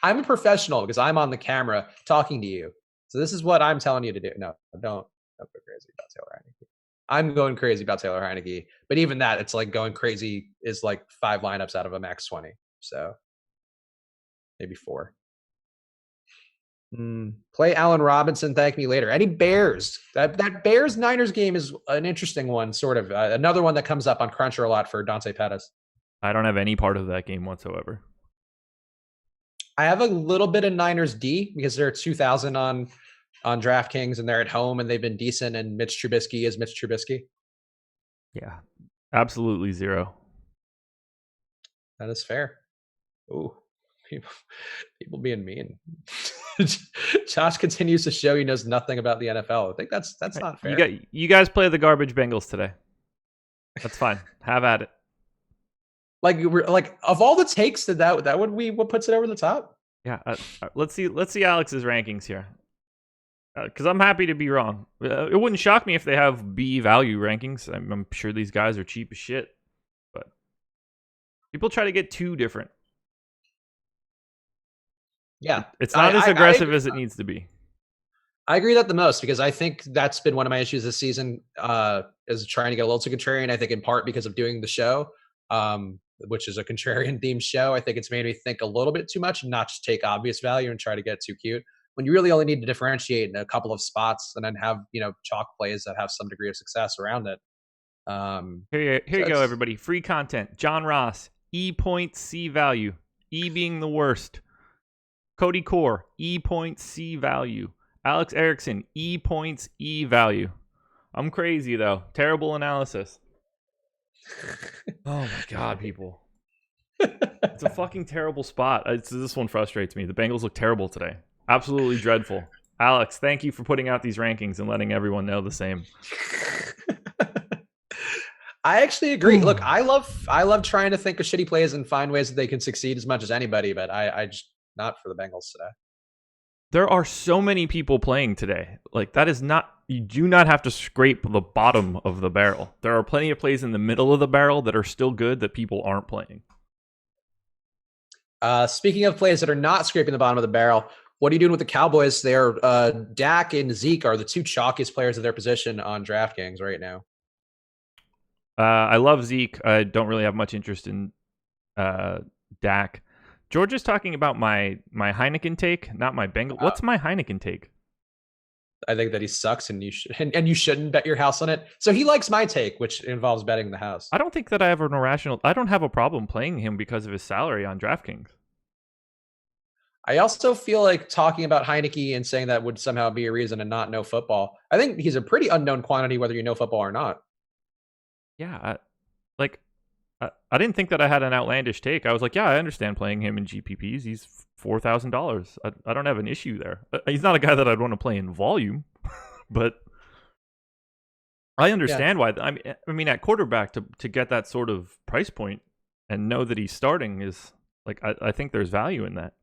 I'm a professional because I'm on the camera talking to you. So this is what I'm telling you to do. No, don't go crazy about Taylor Heineke. I'm going crazy about Taylor Heineke. But even that, it's like going crazy is like 5 lineups out of a max 20. So maybe 4. Play Allen Robinson. Thank me later. Any Bears? That Bears Niners game is an interesting one, sort of. Another one that comes up on Cruncher a lot for Dante Pettis. I don't have any part of that game whatsoever. I have a little bit of Niners D because they're 2,000 on DraftKings and they're at home and they've been decent. And Mitch Trubisky is Mitch Trubisky. Yeah, absolutely 0. That is fair. Ooh, people being mean. Josh continues to show he knows nothing about the NFL. I think that's not fair. You guys play the garbage Bengals today. That's fine. Have at it. Like of all the takes that would be what puts it over the top. Yeah. Let's see Alex's rankings here. Because I'm happy to be wrong. It wouldn't shock me if they have B value rankings. I'm sure these guys are cheap as shit. But people try to get too different. Yeah, It's not as aggressive as it needs to be. I agree that the most because I think that's been one of my issues this season is trying to get a little too contrarian. I think in part because of doing the show, which is a contrarian themed show. I think it's made me think a little bit too much and not just take obvious value and try to get too cute when you really only need to differentiate in a couple of spots and then have, chalk plays that have some degree of success around it. Here you go, everybody. Free content. John Ross, E points, C value. E being the worst. Cody Core, E points, C value. Alex Erickson, E points, E value. I'm crazy, though. Terrible analysis. Oh, my God, people. It's a fucking terrible spot. This one frustrates me. The Bengals look terrible today. Absolutely dreadful. Alex, thank you for putting out these rankings and letting everyone know the same. I actually agree. Look, I love trying to think of shitty plays and find ways that they can succeed as much as anybody, but I just not for the Bengals today. There are so many people playing today. Like, that is not, you do not have to scrape the bottom of the barrel. There are plenty of plays in the middle of the barrel that are still good that people aren't playing. Speaking of plays that are not scraping the bottom of the barrel, what are you doing with the Cowboys? Dak and Zeke are the two chalkiest players of their position on DraftKings right now. I love Zeke. I don't really have much interest in Dak. George is talking about my Heineken take, not my Bengal. What's my Heineken take? I think that he sucks, and you shouldn't bet your house on it. So he likes my take, which involves betting the house. I don't think that I have an irrational. I don't have a problem playing him because of his salary on DraftKings. I also feel like talking about Heineke and saying that would somehow be a reason to not know football. I think he's a pretty unknown quantity, whether you know football or not. Yeah, I didn't think that I had an outlandish take. I was like, yeah, I understand playing him in GPPs. He's $4,000. I don't have an issue there. He's not a guy that I'd want to play in volume, but I understand why. I mean, at quarterback to get that sort of price point and know that he's starting is like, I think there's value in that.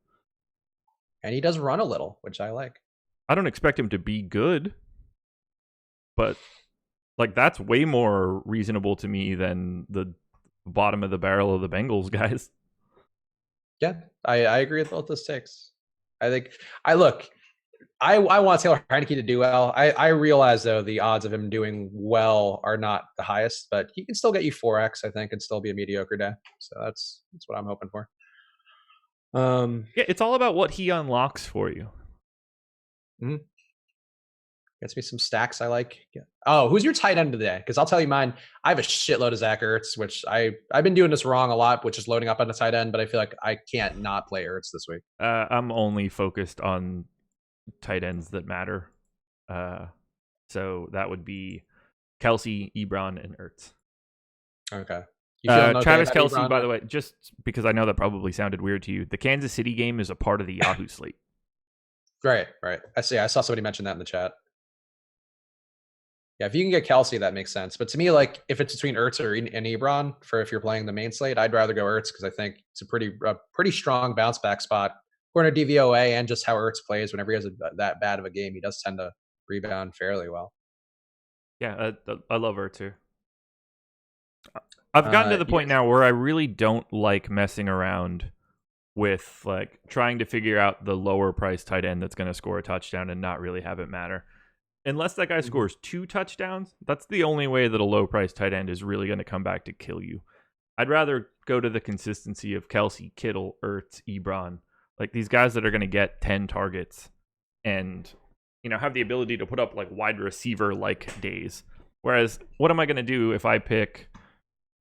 And he does run a little, which I like. I don't expect him to be good, but like that's way more reasonable to me than the bottom of the barrel of the Bengals guys. Yeah, I agree with both those takes. I think I want Taylor Heineke to do well. I realize though the odds of him doing well are not the highest, but he can still get you 4x, I think, and still be a mediocre day. So that's what I'm hoping for. Yeah, it's all about what he unlocks for you. Mm-hmm. Gets me some stacks I like. Yeah. Oh, who's your tight end today? Because I'll tell you mine. I have a shitload of Zach Ertz, which I've been doing this wrong a lot, which is loading up on the tight end, but I feel like I can't not play Ertz this week. I'm only focused on tight ends that matter. So that would be Kelsey, Ebron, and Ertz. Okay. Travis Kelsey, Ebron? By the way, just because I know that probably sounded weird to you, the Kansas City game is a part of the Yahoo slate. Right. I see. I saw somebody mention that in the chat. Yeah, if you can get Kelsey, that makes sense. But to me, like if it's between Ertz and Ebron for if you're playing the main slate, I'd rather go Ertz because I think it's a pretty strong bounce back spot according to DVOA and just how Ertz plays. Whenever he has that bad of a game, he does tend to rebound fairly well. Yeah, I love Ertz too. I've gotten to the point now where I really don't like messing around with like trying to figure out the lower price tight end that's going to score a touchdown and not really have it matter. Unless that guy scores 2 touchdowns, that's the only way that a low-priced tight end is really going to come back to kill you. I'd rather go to the consistency of Kelsey, Kittle, Ertz, Ebron, like these guys that are going to get 10 targets and have the ability to put up like wide receiver-like days. Whereas, what am I going to do if I pick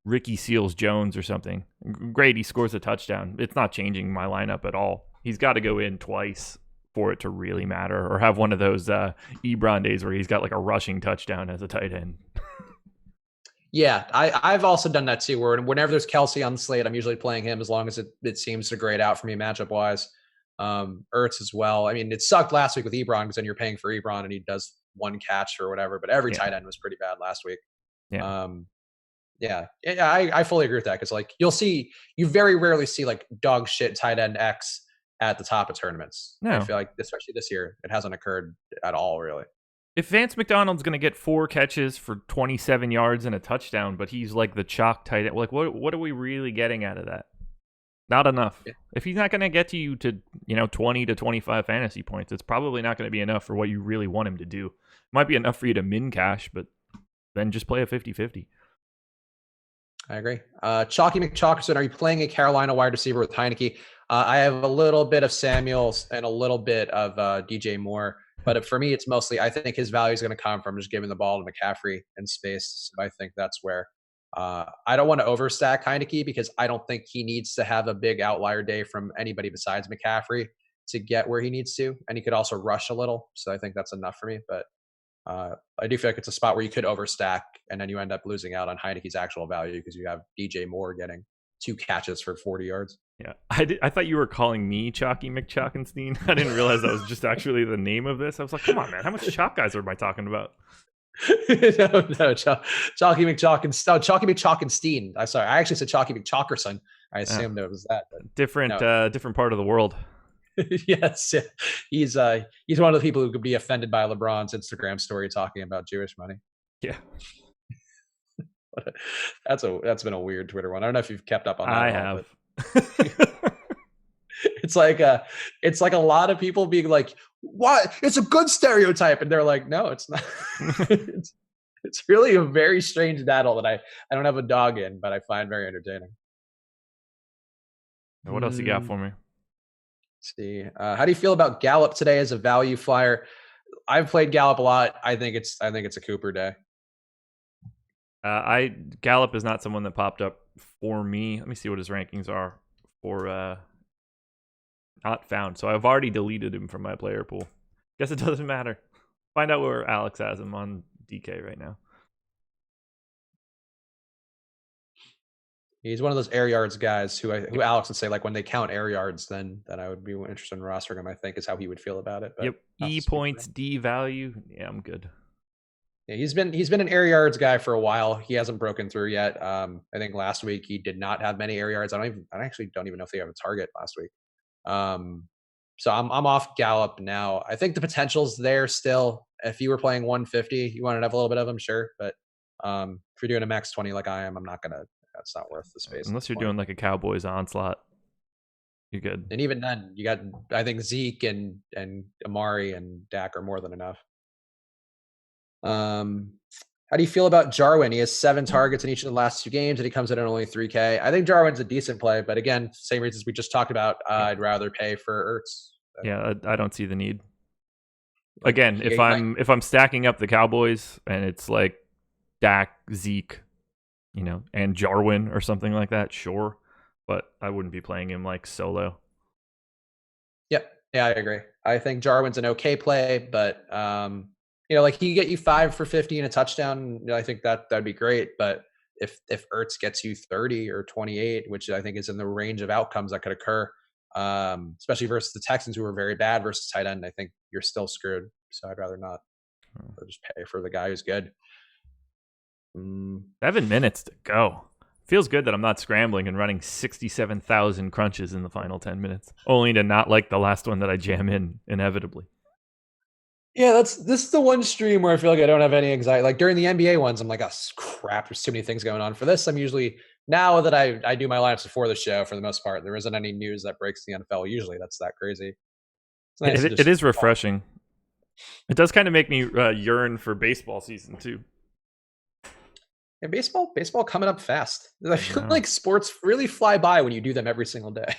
Ricky Seals-Jones or something? Great, he scores a touchdown. It's not changing my lineup at all. He's got to go in twice for it to really matter, or have one of those Ebron days where he's got like a rushing touchdown as a tight end. Yeah, I've also done that too, where whenever there's Kelsey on the slate, I'm usually playing him as long as it seems to grade out for me matchup wise. Ertz as well. I mean, it sucked last week with Ebron because then you're paying for Ebron and he does 1 catch or whatever, but every tight end was pretty bad last week. I fully agree with that because like you very rarely see like dog shit tight end X at the top of tournaments. No. I feel like, especially this year, it hasn't occurred at all, really. If Vance McDonald's going to get 4 catches for 27 yards and a touchdown, but he's like the chalk tight end, like what are we really getting out of that? Not enough. Yeah. If he's not going to get you to 20 to 25 fantasy points, it's probably not going to be enough for what you really want him to do. It might be enough for you to min cash, but then just play a 50-50. I agree. Chalky McChalkerson, are you playing a Carolina wide receiver with Heineke? I have a little bit of Samuels and a little bit of DJ Moore. But for me, it's mostly, I think his value is going to come from just giving the ball to McCaffrey in space. So I think that's where I don't want to overstack Heineke because I don't think he needs to have a big outlier day from anybody besides McCaffrey to get where he needs to. And he could also rush a little. So I think that's enough for me. But I do feel like it's a spot where you could overstack and then you end up losing out on Heineke's actual value because you have DJ Moore getting 2 catches for 40 yards. Yeah, I thought you were calling me Chalky McChalkenstein. I didn't realize that was just actually the name of this. I was like, come on, man, how much chalk guys am I talking about? no, Chalky McChalkenstein. I'm sorry, I actually said Chalky McChalkerson. I assumed it was that. But different part of the world. Yes, yeah. He's one of the people who could be offended by LeBron's Instagram story talking about Jewish money. Yeah. That's been a weird Twitter one. I don't know if you've kept up on that. I have. It's like a lot of people being like, "What? It's a good stereotype," and they're like, "No, it's not." it's really a very strange battle that I don't have a dog in, but I find very entertaining. What else you got for me? Let's see, how do you feel about Gallup today as a value flyer? I've played Gallup a lot. I think it's a Cooper day. Gallup is not someone that popped up for me. Let me see what his rankings are for not found. So I've already deleted him from my player pool. Guess it doesn't matter. Find out where Alex has him on DK right now. He's one of those air yards guys who Alex would say, like, when they count air yards, then I would be interested in rostering him, I think, is how he would feel about it. But yep. E points, D value. Yeah, I'm good. Yeah, he's been an air yards guy for a while. He hasn't broken through yet. I think last week he did not have many air yards. I actually don't even know if they have a target last week. So I'm off Gallup now. I think the potential's there still. If you were playing 150, you wanted to have a little bit of them, sure. But if you're doing a max 20 like I am, I'm not gonna. That's not worth the space. Unless you're doing like a Cowboys onslaught, you're good. And even then, you got, I think, Zeke and Amari and Dak are more than enough. How do you feel about Jarwin? He has 7 targets in each of the last 2 games, and he comes in at only 3K. I think Jarwin's a decent play, but again, same reasons we just talked about. I'd rather pay for Ertz. Yeah, I don't see the need. Again, if I'm stacking up the Cowboys and it's like Dak, Zeke, and Jarwin or something like that, sure, but I wouldn't be playing him like solo. Yep, yeah, I agree. I think Jarwin's an okay play, but like he get you 5 for 50 and a touchdown, I think that'd be great. But if Ertz gets you 30 or 28, which I think is in the range of outcomes that could occur, especially versus the Texans, who were very bad versus tight end, I think you're still screwed. So I'd rather not. So just pay for the guy who's good. 7 minutes to go. Feels good that I'm not scrambling and running 67,000 crunches in the final 10 minutes, only to not like the last one that I jam in inevitably. Yeah, this is the one stream where I feel like I don't have any anxiety. Like during the NBA ones, I'm like, oh crap, there's too many things going on. For this, I'm usually, now that I do my lineups before the show, for the most part, there isn't any news that breaks the NFL. Usually that's that crazy. Nice it is refreshing. It does kind of make me yearn for baseball season too. Yeah, baseball coming up fast. I feel like sports really fly by when you do them every single day.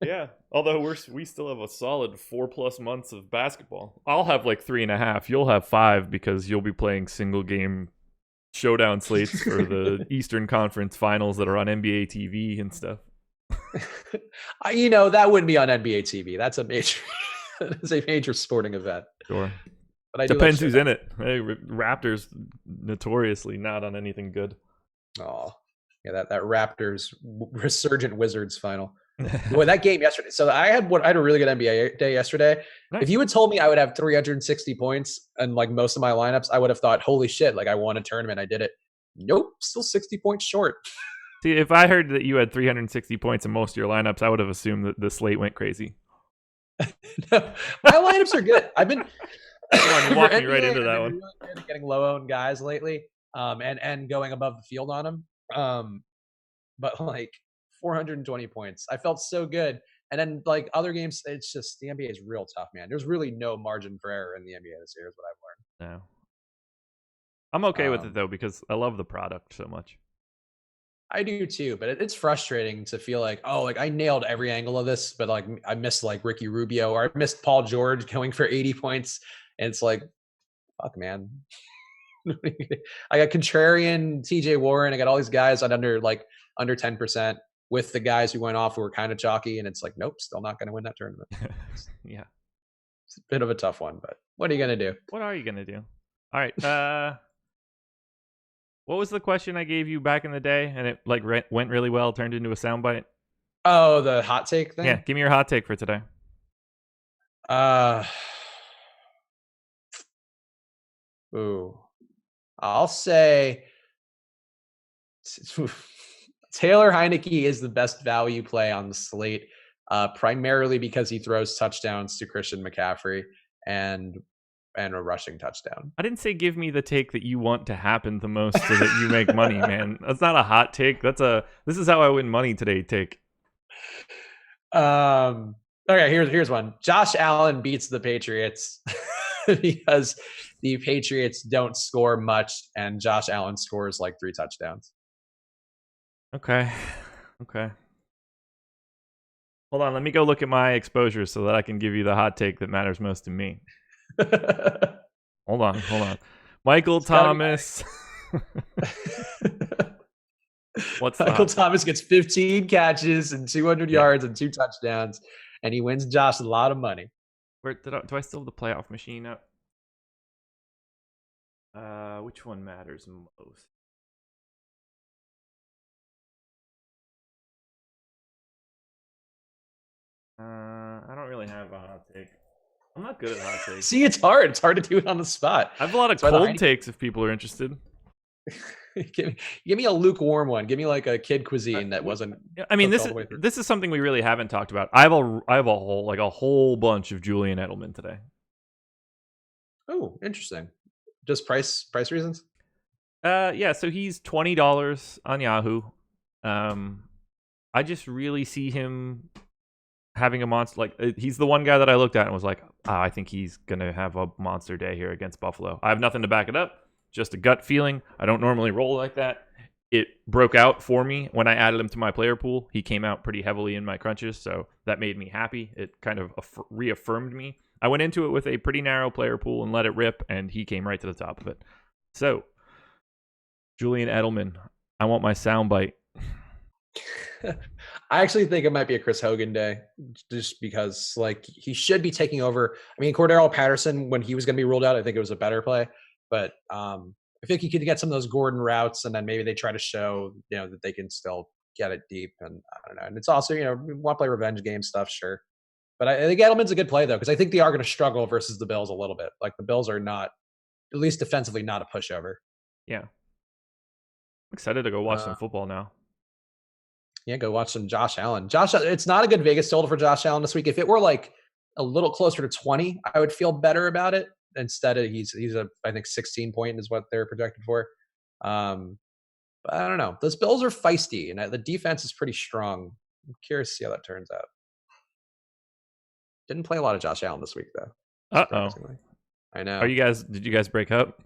Yeah, although we still have a solid 4+ months of basketball. I'll have like 3.5. You'll have 5 because you'll be playing single game showdown slates for the Eastern Conference Finals that are on NBA TV and stuff. That wouldn't be on NBA TV. That's a major sporting event. Sure. But depends who's in it. Hey, Raptors notoriously not on anything good. Oh, yeah, that Raptors resurgent Wizards final. Boy, that game yesterday. So I had a really good NBA day yesterday. Nice. If you had told me I would have 360 points and like most of my lineups, I would have thought, holy shit, like I won a tournament. I did it. Nope, still 60 points short. See, if I heard that you had 360 points in most of your lineups, I would have assumed that the slate went crazy. No, my lineups are good. I've been You walked me right NBA, into I've that been one. really good at getting low owned guys lately, and going above the field on them. But like 420 points, I felt so good. And then like other games, it's just the NBA is real tough, man. There's really no margin for error in the NBA this year, is what No. I'm okay I've with learned. it though because I love the product so much. I do too, but it's frustrating to feel like, oh, like I nailed every angle of this, but like I missed like Ricky Rubio or I missed Paul George going for 80 points. And it's like, fuck, man. I got Contrarian, TJ Warren. I got all these guys on under 10% with the guys who went off who were kind of chalky. And it's like, nope, still not going to win that tournament. Yeah. It's a bit of a tough one, but what are you going to do? What are you going to do? All right. What was the question I gave you back in the day and it like went really well, turned into a soundbite? Oh, the hot take thing? Yeah, give me your hot take for today. I'll say Taylor Heineke is the best value play on the slate, primarily because he throws touchdowns to Christian McCaffrey and a rushing touchdown. I didn't say give me the take that you want to happen the most so that you make money, man. That's not a hot take. This is how I win money today take. Okay, here's one. Josh Allen beats the Patriots because the Patriots don't score much and Josh Allen scores like 3 touchdowns. Okay. Hold on, let me go look at my exposure so that I can give you the hot take that matters most to me. Hold on. Michael Thomas. Michael Thomas gets 15 catches and 200 yards and 2 touchdowns, and he wins Josh a lot of money. Where do I still have the playoff machine up? Which one matters most? I don't really have a hot take. I'm not good at hot takes. See, it's hard. It's hard to do it on the spot. I have a lot of cold takes if people are interested. give me a lukewarm one. Give me like a kid cuisine that wasn't. I mean, this is something we really haven't talked about. I have a whole bunch of Julian Edelman today. Oh, interesting. Just price reasons. Yeah. So he's $20 on Yahoo. I just really see him having a monster. Like he's the one guy that I looked at and was like, I think he's gonna have a monster day here against Buffalo. I have nothing to back it up. Just a gut feeling. I don't normally roll like that. It broke out for me when I added him to my player pool. He came out pretty heavily in my crunches, so that made me happy. It kind of reaffirmed me. I went into it with a pretty narrow player pool and let it rip, and he came right to the top of it. So, Julian Edelman, I want my soundbite. I actually think it might be a Chris Hogan day, just because like he should be taking over. I mean, Cordero Patterson, when he was going to be ruled out, I think it was a better play. But I think he could get some of those Gordon routes, and then maybe they try to show, that they can still get it deep. And I don't know. And it's also, we want to play revenge game stuff, sure. But I think Edelman's a good play, though, because I think they are going to struggle versus the Bills a little bit. Like the Bills are not, at least defensively, not a pushover. Yeah. I'm excited to go watch some football now. Yeah, go watch some Josh Allen. It's not a good Vegas total for Josh Allen this week. If it were like a little closer to 20, I would feel better about it. Instead, he's I think 16 point is what they're projected for. But I don't know. Those Bills are feisty, and the defense is pretty strong. I'm curious to see how that turns out. Didn't play a lot of Josh Allen this week, though. I know. Did you guys break up?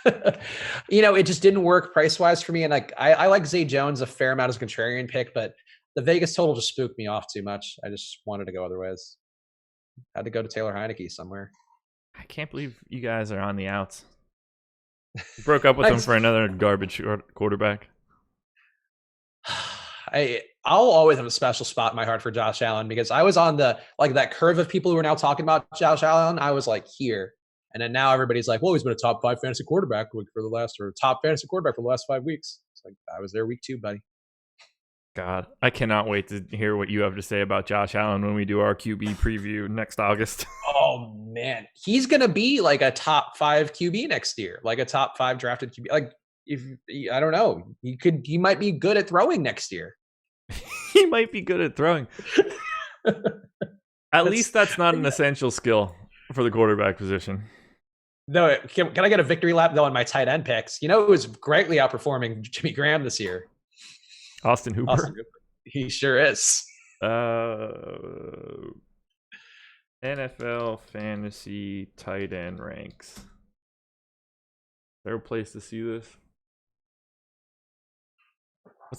It just didn't work price wise for me. And like I like Zay Jones a fair amount as a contrarian pick, but the Vegas total just spooked me off too much. I just wanted to go other ways. Had to go to Taylor Heineke somewhere. I can't believe you guys are on the outs. You broke up with him for another garbage quarterback. I'll always have a special spot in my heart for Josh Allen because I was on the that curve of people who are now talking about Josh Allen. I was like here. And then now everybody's like, well, he's been a top 5 fantasy quarterback for the last 5 weeks. It's like, I was there week 2, buddy. God, I cannot wait to hear what you have to say about Josh Allen when we do our QB preview next August. Oh, man. He's going to be like a top 5 QB next year, like a top 5 drafted QB. Like, I don't know. He might be good at throwing next year. He might be good at throwing. At least that's not an essential skill for the quarterback position. No, can I get a victory lap though on my tight end picks? You know who's greatly outperforming Jimmy Graham this year? Austin Hooper. He sure is. NFL fantasy tight end ranks. Is there a place to see this?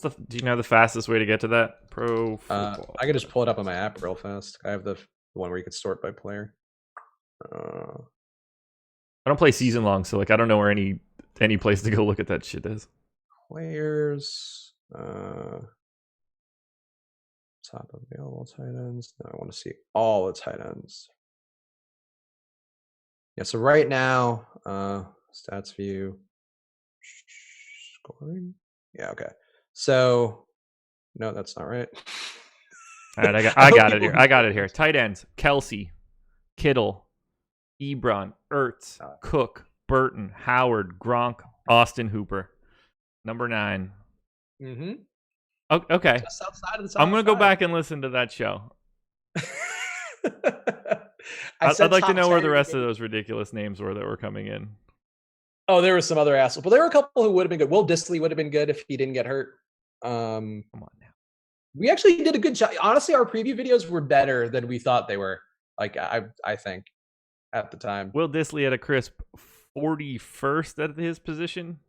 Do you know the fastest way to get to that? Pro football. I could just pull it up on my app real fast. I have the one where you could sort by player. I don't play season long, so like I don't know where any place to go look at that shit is. Players, top available tight ends. No, I want to see all the tight ends. Yeah, so right now, stats view, scoring. Yeah, okay. So, no, that's not right. All right, I got it here. I got it here. Tight ends: Kelsey, Kittle, Ebron, Ertz, Cook, Burton, Howard, Gronk, Austin Hooper. Number 9. Mm-hmm. Okay. Just outside of the top I'm going to go 5. back and listen to that show. I'd like to know where the rest of those ridiculous names were that were coming in. Oh, there were some other assholes. But there were a couple who would have been good. Will Dissly would have been good if he didn't get hurt. Come on now. We actually did a good job. Honestly, our preview videos were better than we thought they were. Like, I think. At the time. Will Dissly had a crisp 41st at his position.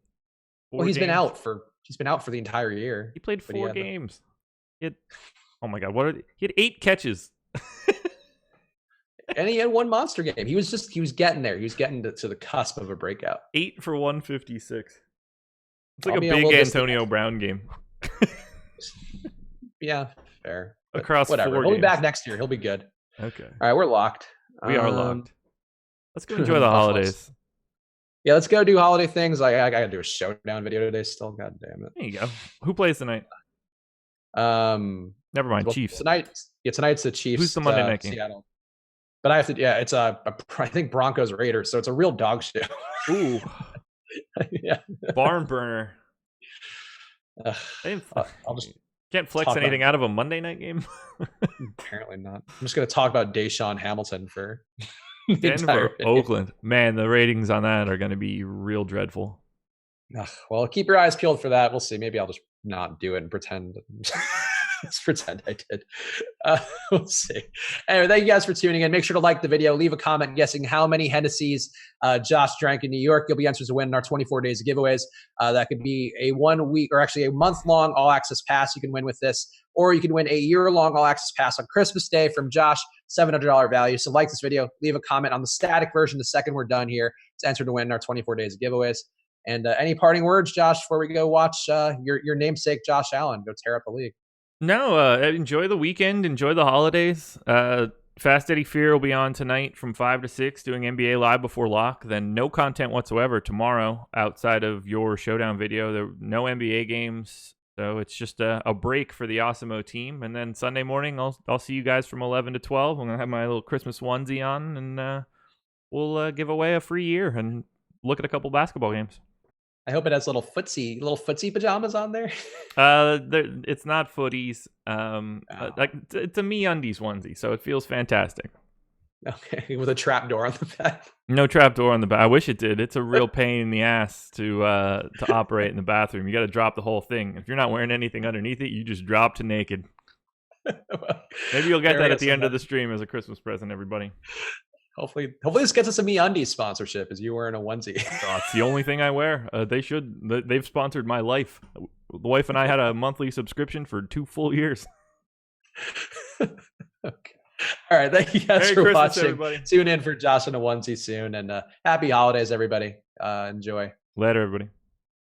Well, he's been out for the entire year. He played 4 games. Oh my god, he had 8 catches. And he had 1 monster game. He was getting there. He was getting to the cusp of a breakout. 8 for 156. It's like a big Antonio Brown game. Yeah, fair. Across whatever. 4 He'll games. be back next year. He'll be good. Okay. All right, we're locked. We are locked. Let's go enjoy the holidays. Yeah, let's go do holiday things. I gotta do a showdown video today still. God damn it. There you go. Who plays tonight? Never mind. Chiefs. Tonight's the Chiefs. Who's the Monday night game? Seattle. But I have to. Yeah, it's I think Broncos Raiders. So it's a real dog show. Ooh. Yeah. Barn burner. I'll just can't flex anything out of a Monday night game. Apparently not. I'm just gonna talk about Deshaun Hamilton for Denver, Oakland. Man, the ratings on that are going to be real dreadful. Well, keep your eyes peeled for that. We'll see. Maybe I'll just not do it and pretend. Just pretend I did. We'll see. Anyway, thank you guys for tuning in. Make sure to like the video. Leave a comment guessing how many Hennessy's Josh drank in New York. You'll be entered to win in our 24 days of giveaways. That could be a 1 week or actually a month-long all-access pass you can win with this. Or you can win a year-long all-access pass on Christmas Day from Josh, $700 value. So like this video, leave a comment on the static version the second we're done here to enter to win our 24 days of giveaways. And any parting words, Josh, before we go watch your namesake, Josh Allen, go tear up the league? No, enjoy the weekend. Enjoy the holidays. Fast Eddie Fear will be on tonight from 5 to 6 doing NBA Live before lock. Then no content whatsoever tomorrow outside of your Showdown video. There no NBA games. So it's just a break for the Awesemo team. And then Sunday morning, I'll see you guys from 11 to 12. I'm going to have my little Christmas onesie on, and we'll give away a free year and look at a couple basketball games. I hope it has little footsie pajamas on there. It's not footies. Like it's a MeUndies onesie, so it feels fantastic. Okay, with a trap door on the back. No trap door on the back. I wish it did. It's a real pain in the ass to operate in the bathroom. You got to drop the whole thing. If you're not wearing anything underneath it, you just drop to naked. Well, maybe you'll get that at the end of the stream as a Christmas present, everybody. Hopefully this gets us a MeUndies sponsorship. Is you wearing a onesie? It's the only thing I wear. They've sponsored my life. The wife and I had a monthly subscription for 2 full years. Okay. All right. Thank you guys Merry for Christmas, watching. everybody. Tune in for Josh in a onesie soon, and happy holidays, everybody. Enjoy. Later, everybody.